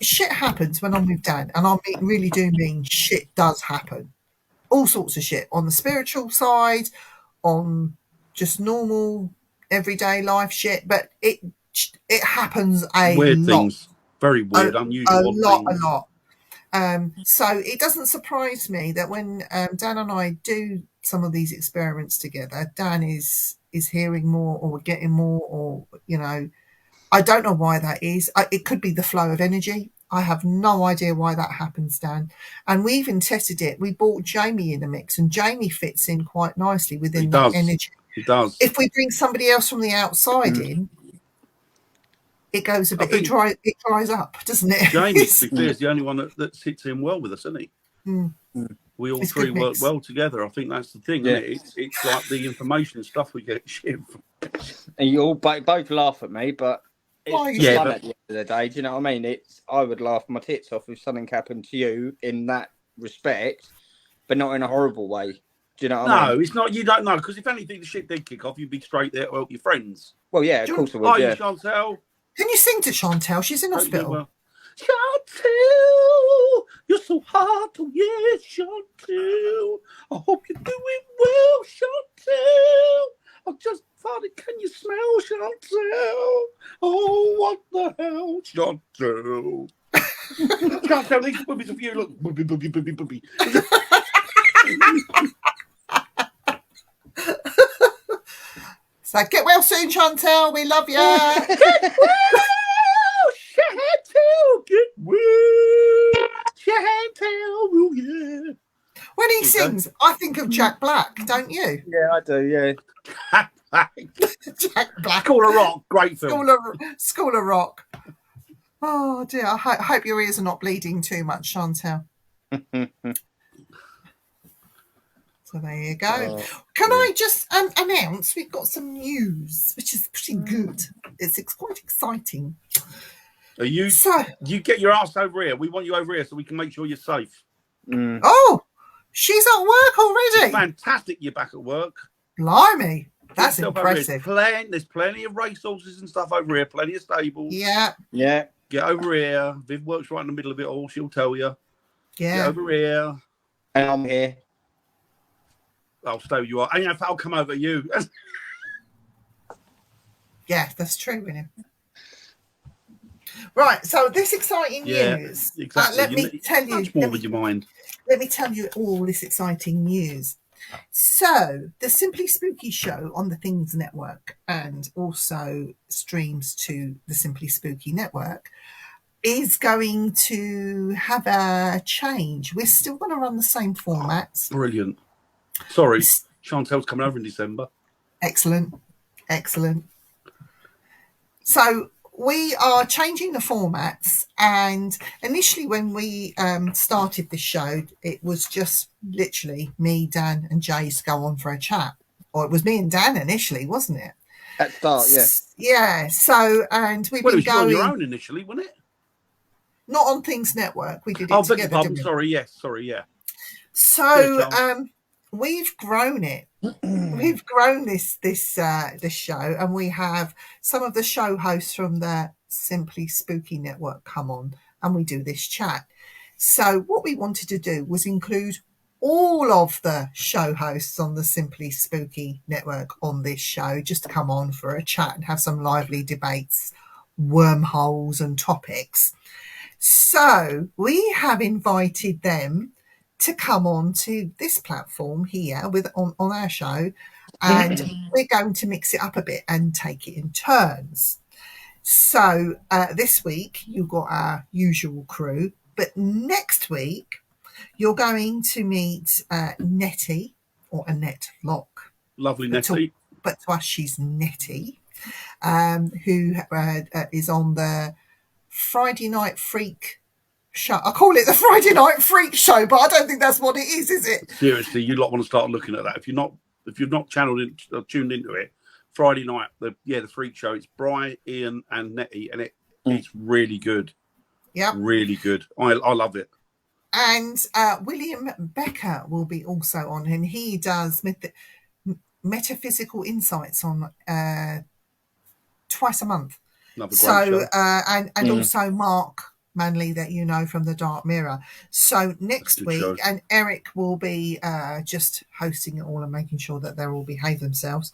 Shit happens when I'm with Dan, and I really do mean shit does happen. All sorts of shit on the spiritual side, on just normal everyday life shit, but it happens weird lot. Things, very weird, unusual. A lot. So it doesn't surprise me that when Dan and I do some of these experiments together, Dan is hearing more or getting more, or I don't know why that is. It could be the flow of energy. I have no idea why that happens, Dan. And we even tested it. We brought Jamie in the mix, and Jamie fits in quite nicely within that energy. He does. If we bring somebody else from the outside in, it goes a bit. It dries up, doesn't it? Jamie, to be fair, is the only one that sits in well with us, isn't he? We all three work well together. I think that's the thing, isn't it? It's like the information and stuff we get shit from. And you all both laugh at me, but it's fun at the end of the day. Do you know what I mean? I would laugh my tits off if something happened to you in that respect, but not in a horrible way. Do you know what I mean? No, it's not. You don't know, because if anything, the shit did kick off, you'd be straight there to help your friends. Well, yeah, of course I would. Yeah. Chantel. Can you sing to Chantel? She's in hospital. Well. Chantel, you're so hard to Chantel. I hope you're doing well, Chantel. I just farted. Can you smell, Chantel? Oh, what the hell, Chantel? Chantel, these boobies of you look. Booby. So get well soon, Chantel. We love you. Get well, Chantel. Get well, he sings, I think of Jack Black, don't you? Yeah, I do. Yeah. Jack Black. School of Rock, great film. School of Rock. Oh dear, I hope your ears are not bleeding too much, Chantel. So there you go. Can I just announce we've got some news, which is pretty good. It's quite exciting. Are you get your ass over here. We want you over here so we can make sure you're safe. Oh, she's at work already. It's fantastic you're back at work. Blimey, that's impressive. There's plenty of racehorses and stuff over here, plenty of stables. Yeah. Get over here. Viv works right in the middle of it all. She'll tell you. Yeah. Get over here. And I'm here. I'll stay where you are. And I'll come over you. Yeah, that's true, William. Right, so this exciting news. Exactly. Let me tell you. Much more with your mind. Let me tell you all this exciting news. So, the Simply Spooky show on the Things Network and also streams to the Simply Spooky Network is going to have a change. We're still going to run the same formats. Brilliant. Sorry, Chantel's coming over in December. Excellent. So, we are changing the formats, and initially when we started this show, it was just literally me, Dan and Jay to go on for a chat. Or it was me and Dan initially, wasn't it? At start, yeah. Yeah, so, and we've been It was going... on your own initially, wasn't it? Not on Things Network, we did it together. Pardon. Sorry, yeah. So, we've grown it. We've grown this show, and we have some of the show hosts from the Simply Spooky Network come on, and we do this chat. So what we wanted to do was include all of the show hosts on the Simply Spooky Network on this show, just to come on for a chat and have some lively debates, wormholes and topics. So we have invited them to come on to this platform here on our show, and we're going to mix it up a bit and take it in turns. So this week you've got our usual crew, but next week you're going to meet Nettie, or Annette Locke. Lovely Nettie. But to us she's Nettie, who is on the Friday Night Freak show. I call it the Friday Night Freak Show, but I don't think that's what it is it? Seriously, you lot want to start looking at that. If you've not channeled in, tuned into it, Friday night, the Freak Show. It's Bri, Ian, and Nettie, and it's really good. Yeah, really good. I love it. And William Becker will be also on, and he does metaphysical insights on twice a month. Another great show. And also Mark Manley, that you know from the Dark Mirror. So next week, show. And Eric will be just hosting it all and making sure that they all behave themselves.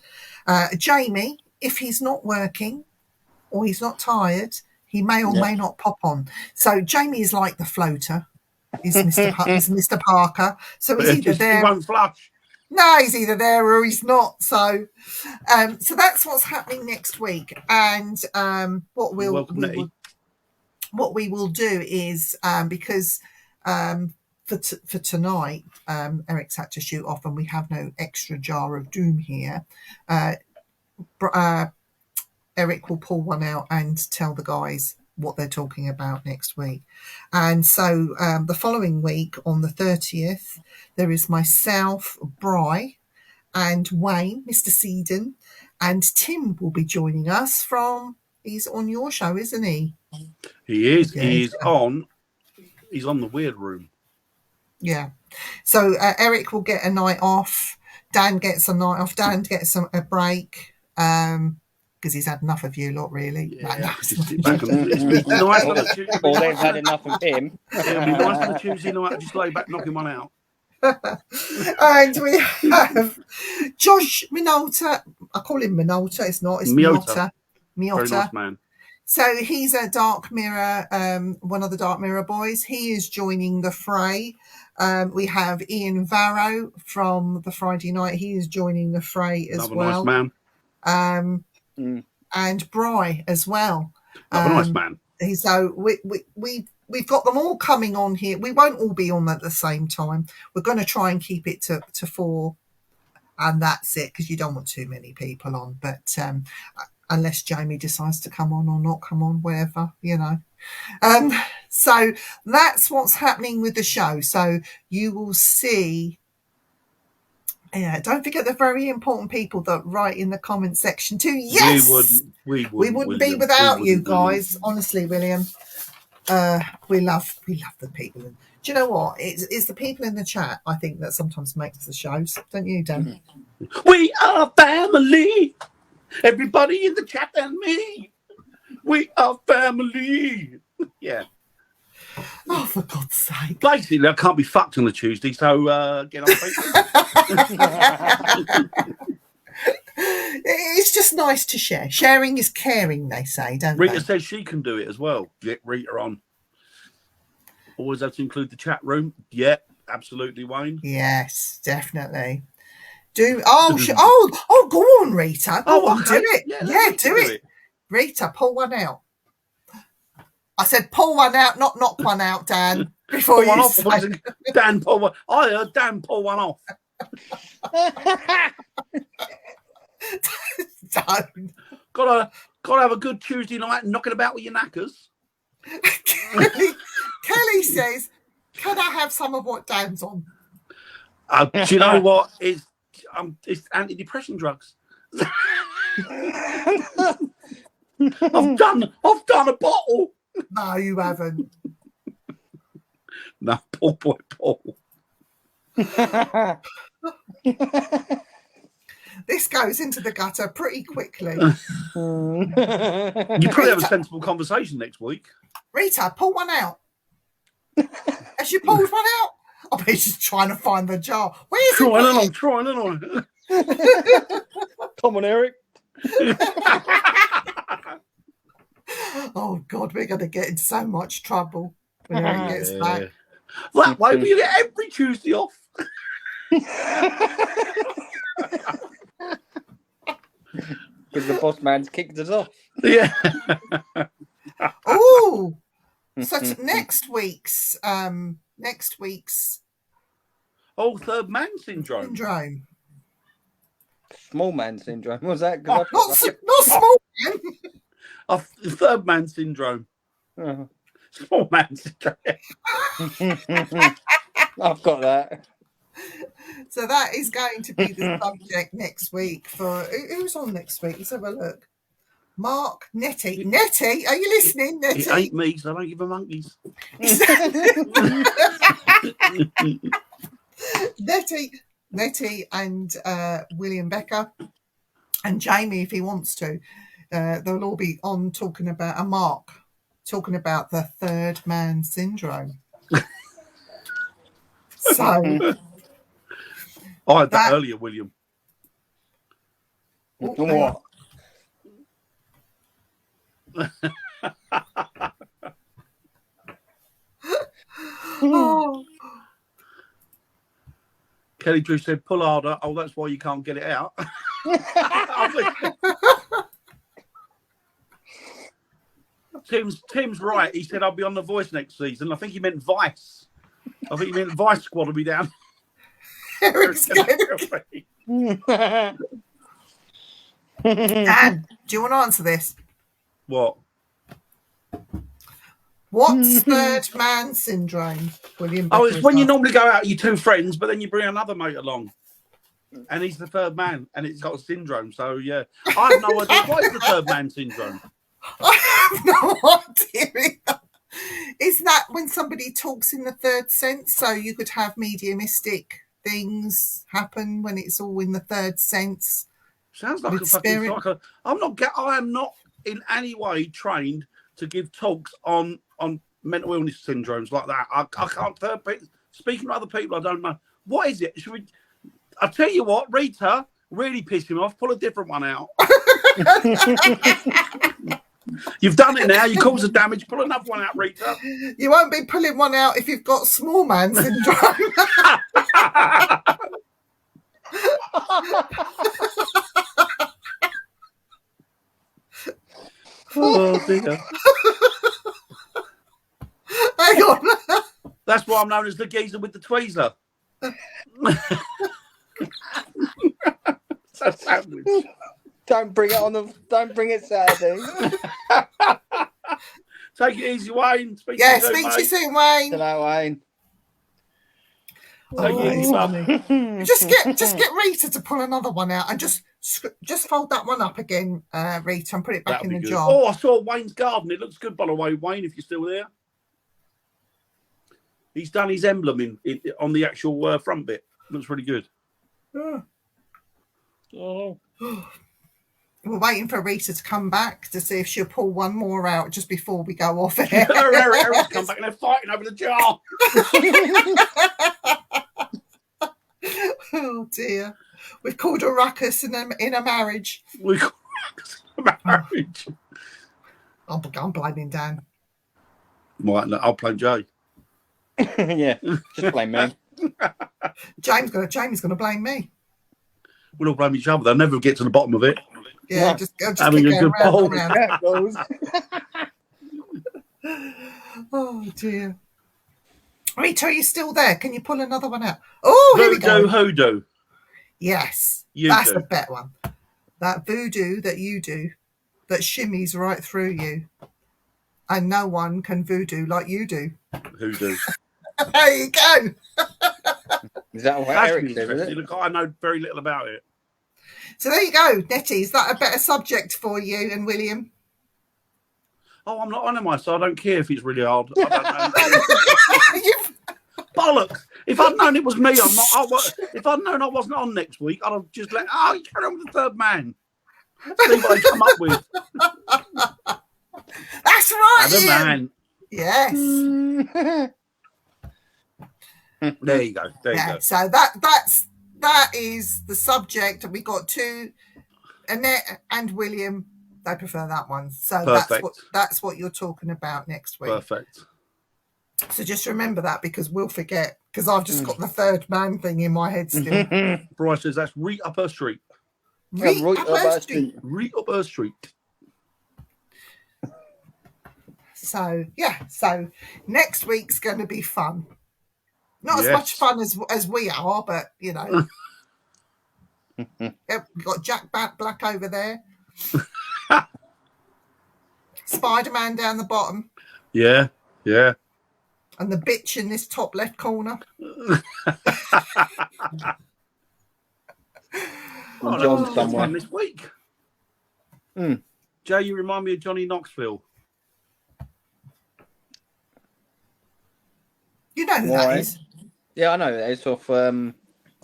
Jamie, if he's not working or he's not tired, he may or may not pop on. So Jamie is like the floater. He's Mr. Parker. So he's either there. He won't flush. No, he's either there or he's not. So that's what's happening next week. And what we will do is because for tonight, Eric's had to shoot off, and we have no extra jar of doom here. Eric will pull one out and tell the guys what they're talking about next week. And so the following week on the 30th, there is myself, Bri, and Wayne, Mr. Seedon, and Tim will be joining us he's on your show, isn't he? He is. Yeah, he's on the Weird Room. Yeah. So Eric will get a night off. Dan gets a night off. Dan gets a break. Because he's had enough of you lot, really. Yeah, or they've had enough of him. It'll be nice on a Tuesday night, just lay back, knocking one out. And we have Josh Minolta. I call him Minolta. It's not. It's Miota. Very nice man. So he's a Dark Mirror, one of the Dark Mirror boys. He is joining the fray. We have Ian Varro from the Friday Night. He is joining the fray as well. Nice man. And Bri as well. Nice man. So we've got them all coming on here. We won't all be on at the same time. We're going to try and keep it to 4, and that's it, because you don't want too many people on. But unless Jamie decides to come on or not come on, whatever, you know. So that's what's happening with the show. So you will see. Yeah, don't forget the very important people that write in the comment section too. Yes, we wouldn't be without you guys. Honestly, William, we love the people. Do you know what? It's the people in the chat, I think, that sometimes makes the shows, don't you, Dan? We are family. Everybody in the chat and me. We are family. Yeah. Oh, for God's sake. Basically, I can't be fucked on a Tuesday, so get on Facebook. It's just nice to share. Sharing is caring, they say, don't Rita they? says she can do it as well. Get Rita on. Always have to include the chat room. Yeah, absolutely, Wayne. Yes, definitely. Oh, go on, Rita. Go on, okay. do it. Yeah, do it. Rita, pull one out. I said pull one out, not knock one out, Dan. Before pull you one off. say. Dan pull one. I heard Dan pull one off. Don't. Gotta have a good Tuesday night knocking about with your knackers. Kelly says, "Can I have some of what Dan's on?" Do you know what? It's antidepressant drugs. I've done a bottle. No, you haven't. No, Paul. This goes into the gutter pretty quickly. You probably have a sensible conversation next week. Rita, pull one out. Has you pulled one out? I bet she's trying to find the jar. Where's it? Trying it on. Come on, Eric. Oh God, we're going to get into so much trouble when Eric gets back. That way we get every Tuesday off. Because the boss man's kicked us off. Yeah. Oh, so next week's Third man syndrome. Small man syndrome. What's that? Not small man. Third man syndrome. Oh. Small man syndrome. I've got that. So that is going to be the subject next week. For who's on next week? Let's have a look. Mark, Nettie, are you listening, Nettie? It ain't me, so I don't give a monkeys. Nettie and William Becker and Jamie, if he wants to, they'll all be on talking about, and Mark talking about the third man syndrome. So I had that earlier, William. What? Oh. Kelly Drew said, pull harder. Oh, that's why you can't get it out. Tim's right. He said, I'll be on The Voice next season. I think he meant Vice. I think he meant Vice Squad will be down. Dan, do you want to answer this? What? What's third man syndrome, William? Oh, it's when you normally go out with your two friends, but then you bring another mate along. And he's the third man, and it's got a syndrome. So, yeah. I have no idea. What is the third man syndrome? I have no idea. Is that when somebody talks in the third sense? So you could have mediumistic things happen when it's all in the third sense? Sounds like a fucking psycho. I am not in any way trained to give talks on mental illness syndromes like that. I can't. Speaking to other people, I don't know. What is it? I tell you what, Rita, really pissed him off. Pull a different one out. You've done it now. You caused the damage. Pull another one out, Rita. You won't be pulling one out if you've got small man syndrome. Oh dear. why I'm known as the geezer with the tweezer. It's a sandwich. Don't bring it Saturday. Take it easy, Wayne. Speak Yeah, to you soon, speak to you mate. soon, Wayne. Hello, Wayne. Take it easy, bub. Just get Rita to pull another one out and just fold that one up again, Rita, and put it back That'll in be the good. jar. Oh, I saw Wayne's garden. It looks good, by the way, Wayne, if you're still there. He's done his emblem on the actual front bit. Looks really good. Yeah. Oh. We're waiting for Rita to come back to see if she'll pull one more out just before we go off air. Eric's come back and they're fighting over the jar. Oh dear. We've called a ruckus in a marriage. We got marriage. I'm blaming Dan. Right, no, I'll play Jay. Yeah, just blame me. James gonna blame me. We'll all blame each other. They'll never get to the bottom of it. Yeah, Yeah. just Having keep a going good round bowl. and round. Oh dear. Rita, are you still there? Can you pull another one out? Oh, here we go. Hoodoo. Yes, You that's do. the bet one. That voodoo that you do, that shimmies right through you, and no one can voodoo like you do. Hoodoo. There you go. Is that what That's Eric said? Is interesting. it? Look, I know very little about it. So there you go, Nettie. Is that a better subject for you and William? Oh, I'm not on it, so I don't care if it's really hard. I don't know. You've- Bollocks! If I'd known it was me, if I'd known I wasn't on next week, I'd have just you carry on with the third man. See what they come up with. That's right, Have a Ian. man. Yes. There you go. There you Yeah. go. So that is the subject. We got two, Annette and William. They prefer that one. So Perfect. that's what you're talking about next week. Perfect. So just remember that because we'll forget because I've just got the third man thing in my head still. Bryce says that's right up her street. Read right up up her our street. Right up her street. So yeah, so next week's going to be fun. Not as Yes. much fun as we are, but you know, Yep, we've got Jack Black over there, Spider-Man down the bottom, Yeah. Yeah. and the bitch in this top left corner. Oh, that John was a good somewhere. one this week. Hmm. Jay, you remind me of Johnny Knoxville. You know who Why? that is? Yeah, I know. It's off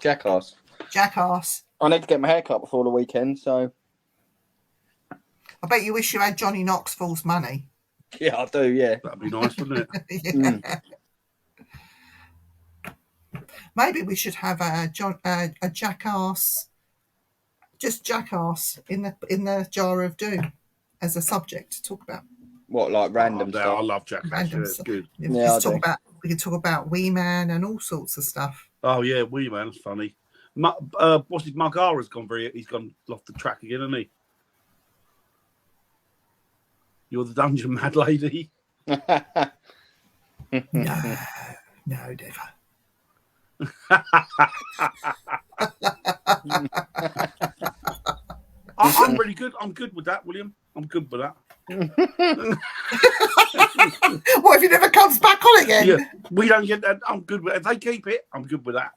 Jackass. Jackass. I need to get my hair cut before the weekend, so I bet you wish you had Johnny Knoxville's money. yeah, I do. Yeah. That'd be nice, wouldn't it? Yeah. Mm. Maybe we should have a Jackass, just Jackass in the jar of doom as a subject to talk about. What, like random I stuff? love Jackass. Random Yeah, it's stuff. good. We Yeah, can I do. talk about Wee Man and all sorts of stuff. Oh yeah, Wee Man, that's funny. What's his Margara's gone he's gone off the track again, hasn't he? You're the dungeon mad lady. No, never. I'm really good. I'm good with that, William. I'm good with that. What if he never comes back on again? Yeah, we don't get that. I'm good with it. If they keep it, I'm good with that.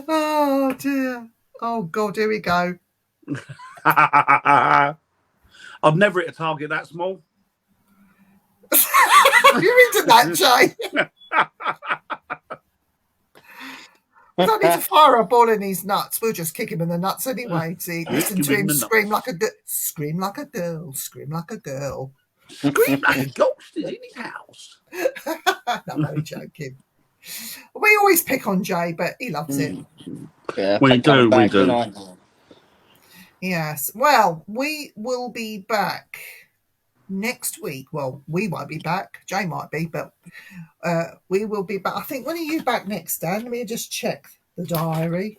Oh dear. Oh God, here we go. I've never hit a target that small. You're into that, Jay. We don't need to fire a ball in his nuts. We'll just kick him in the nuts anyway. See, listen Kick to him in him the scream like a scream like a girl, scream like a girl. Scream like a ghost is in his house. No, I'm only joking. We always pick on Jay, but he loves it. Yeah, We take do, that back, we do. don't I? Yes. Well, we will be back next week. Well, we won't be back. Jay might be, but we will be back. I think, when are you back next, Dan? Let me just check the diary.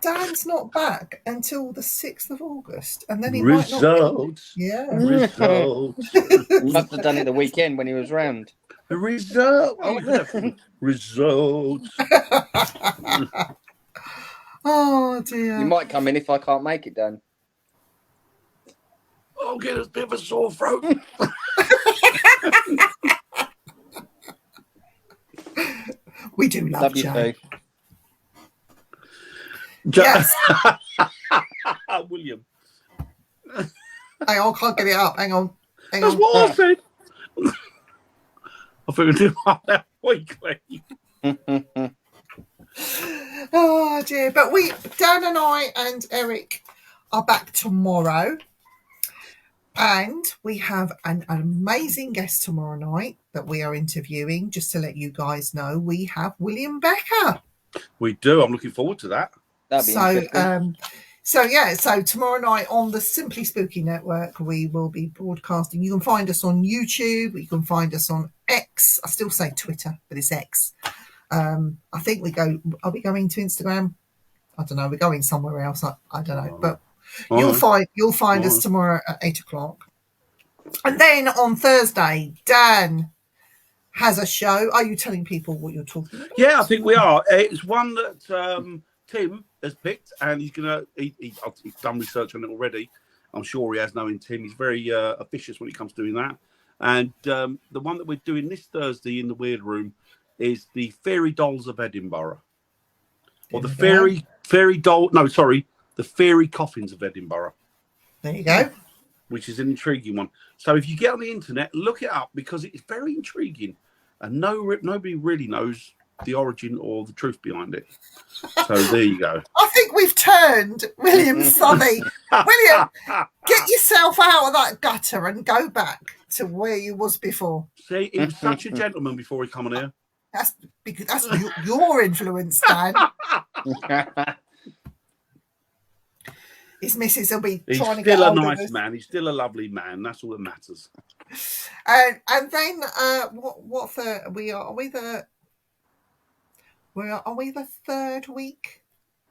Dan's not back until the 6th of August, and then he might not. Results. Yeah. Results. Must have done it the weekend when he was round. Result. Oh, we could have results. Oh dear. You might come in if I can't make it, Dan. I'll get a bit of a sore throat. We do love Love you Joe. too. Yes. William. Hang on, I can't get it up. Hang on. That's what I said. I think I do that weekly. Oh dear. But Dan and I and Eric are back tomorrow. And we have an amazing guest tomorrow night that we are interviewing. Just to let you guys know, we have William Becker. We do. I'm looking forward to that. That'd be interesting. So tomorrow night on the Simply Spooky Network, we will be broadcasting. You can find us on YouTube. You can find us on X. I still say Twitter, but it's X. I think are we going to Instagram? I don't know. We're going somewhere else. I don't know. But you'll find us tomorrow at 8:00. And then on Thursday, Dan has a show. Are you telling people what you're talking about? Yeah, I think we are. It's one that Tim has picked, and he's done research on it already. I'm sure he has, knowing Tim. He's very officious when it comes to doing that. And the one that we're doing this Thursday in the Weird Room is the Fairy Dolls of Edinburgh. Or the Fairy Coffins of Edinburgh. There you go. Which is an intriguing one. So if you get on the internet, look it up, because it's very intriguing. And nobody really knows the origin or the truth behind it. So there you go. I think we've turned William Sonny. William, get yourself out of that gutter and go back to where you was before. See, he was such a gentleman before he come on here. That's because that's your influence, Dan. His missus will be He's trying to get still a hold of nice us. man. He's still a lovely man. That's all that matters. And then are we the third week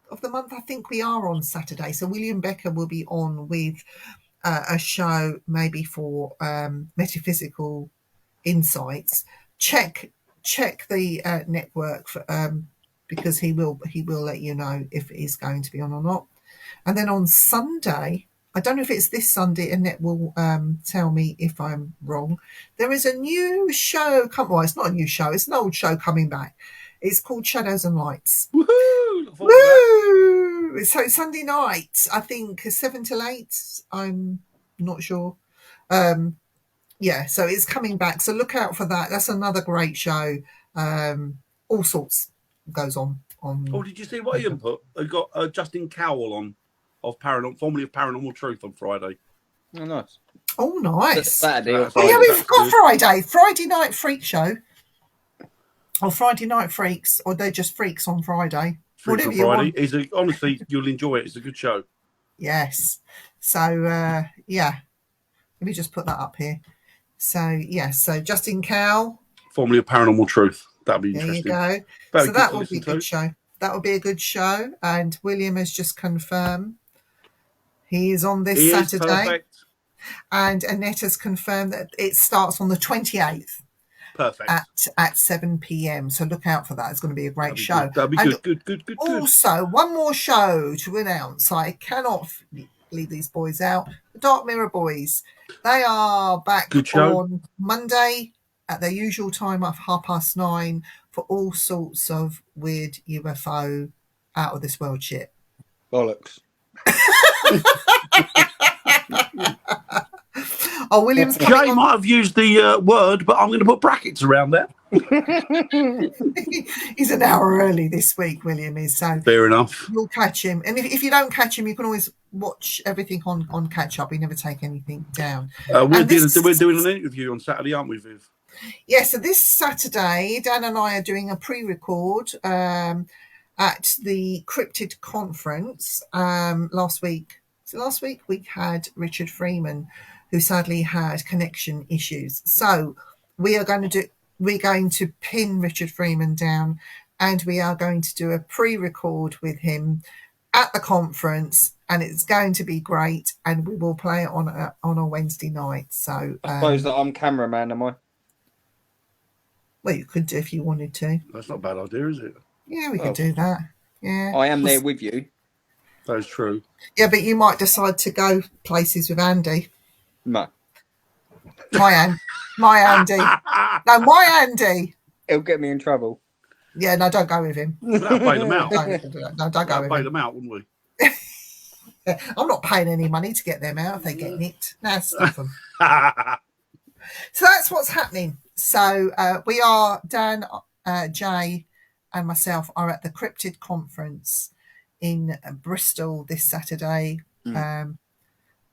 of the month? I think we are on Saturday. So William Becker will be on with a show maybe for metaphysical insights. Check the network for, because he will let you know if it is going to be on or not. And then on Sunday, I don't know if it's this Sunday, Annette will tell me if I'm wrong. There is a new show. Well, it's not a new show. It's an old show coming back. It's called Shadows and Lights. Woohoo! Look forward to Woo! So Sunday night, I think 7 till 8. I'm not sure. Yeah, so it's coming back. So look out for that. That's another great show. All sorts goes on. Oh, did you see what Ian put? They got Justin Cowell on formerly of Paranormal Truth on Friday. Oh, nice. Oh, nice. Saturday or Oh, yeah, Friday. we've got Friday Night Freak Show. Or Friday Night Freaks, or they're just freaks on Friday. Freaks on Friday. Honestly, you'll enjoy it. It's a good show. Yes. So, yeah. Let me just put that up here. So, yes. So, Justin Cowell. Formerly of Paranormal Truth. That'll be There interesting. you go. Very So good that to will be a listen good to. show. That will be a good show. And William has just confirmed he is on this He is Saturday. perfect. And Annette has confirmed that it starts on the 28th Perfect. at 7 p.m. So look out for that. It's going to be a great show. That'll be And good. also, one more show to announce. I cannot leave these boys out. The Dark Mirror Boys. They are back Good show. on Monday at their usual time of 9:30 for all sorts of weird UFO out of this world shit. Bollocks. Oh, William's Jay coming on. might have used the word, but I'm going to put brackets around that. He's an hour early this week, William is. So Fair enough. you'll catch him. And if you don't catch him, you can always watch everything on catch up. We never take anything down. We're And this- doing an interview on Saturday, aren't we, Viv? Yeah, so this Saturday, Dan and I are doing a pre-record at the Cryptid Conference. Last week we had Richard Freeman, who sadly had connection issues. So we're going to pin Richard Freeman down, and we are going to do a pre-record with him at the conference, and it's going to be great. And we will play it on a Wednesday night. So I suppose that I'm cameraman, am I? well, you could do if you wanted to. That's not a bad idea, is it? Yeah, we could do that. Yeah, I am there with you. That's true. yeah, but you might decide to go places with Andy. No. My Andy. No, my Andy. It'll get me in trouble. Yeah, no, don't go with him. That'll bail them out. No, don't go That'll with bail him. them out, wouldn't we? I'm not paying any money to get them out if they get nicked. No, stop them. So that's what's happening. So we are, Dan, Jay and myself are at the Cryptid Conference in Bristol this Saturday.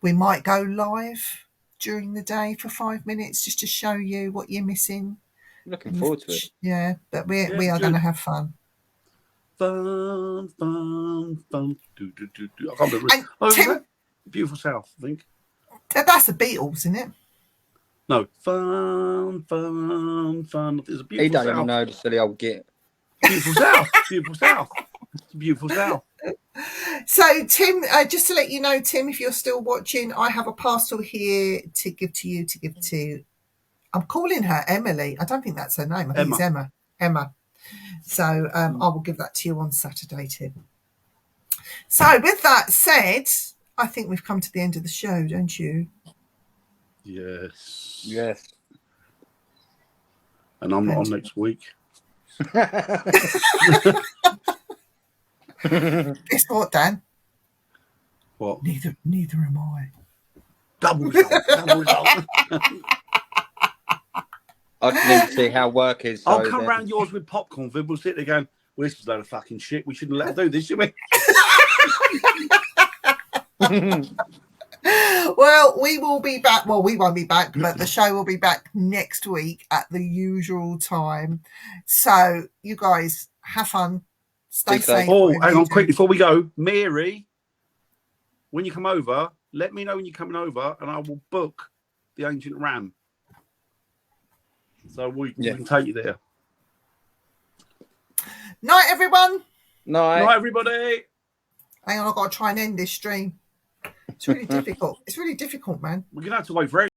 We might go live during the day for 5 minutes just to show you what you're missing. Looking forward to it. Yeah, but we are going to have fun. Fun. Do. I can't remember. And Oh, Tim- was that Beautiful South, I think. That's the Beatles, isn't it? No, fun. There's a beautiful He don't South. even know the silly old git. Beautiful South. Beautiful South. It's beautiful South. So, Tim, just to let you know, Tim, if you're still watching, I have a parcel here to give to you, I'm calling her Emily. I don't think that's her name. I think it's Emma. Emma. So I will give that to you on Saturday, Tim. So with that said, I think we've come to the end of the show, don't you? Yes. Yes. And I'm not on next week. Guess what, Dan? What? Neither am I. Double result. I just need to see how work is. I'll so come then- round yours with popcorn, Vin. We'll sit there going, well, this is a load of fucking shit. We shouldn't let them do this, should we? Well, we will be back. Well, we won't be back, but the show will be back next week at the usual time. So you guys have fun. Stay Be safe. safe. Oh, whatever hang you on, do. quick, before we go. Mary, when you come over, let me know when you're coming over and I will book the Ancient Ram. So we can take you there. Night, everyone. No. Night, everybody. Hang on, I've got to try and end this stream. It's really difficult. It's really difficult, man. We're going to have to wait for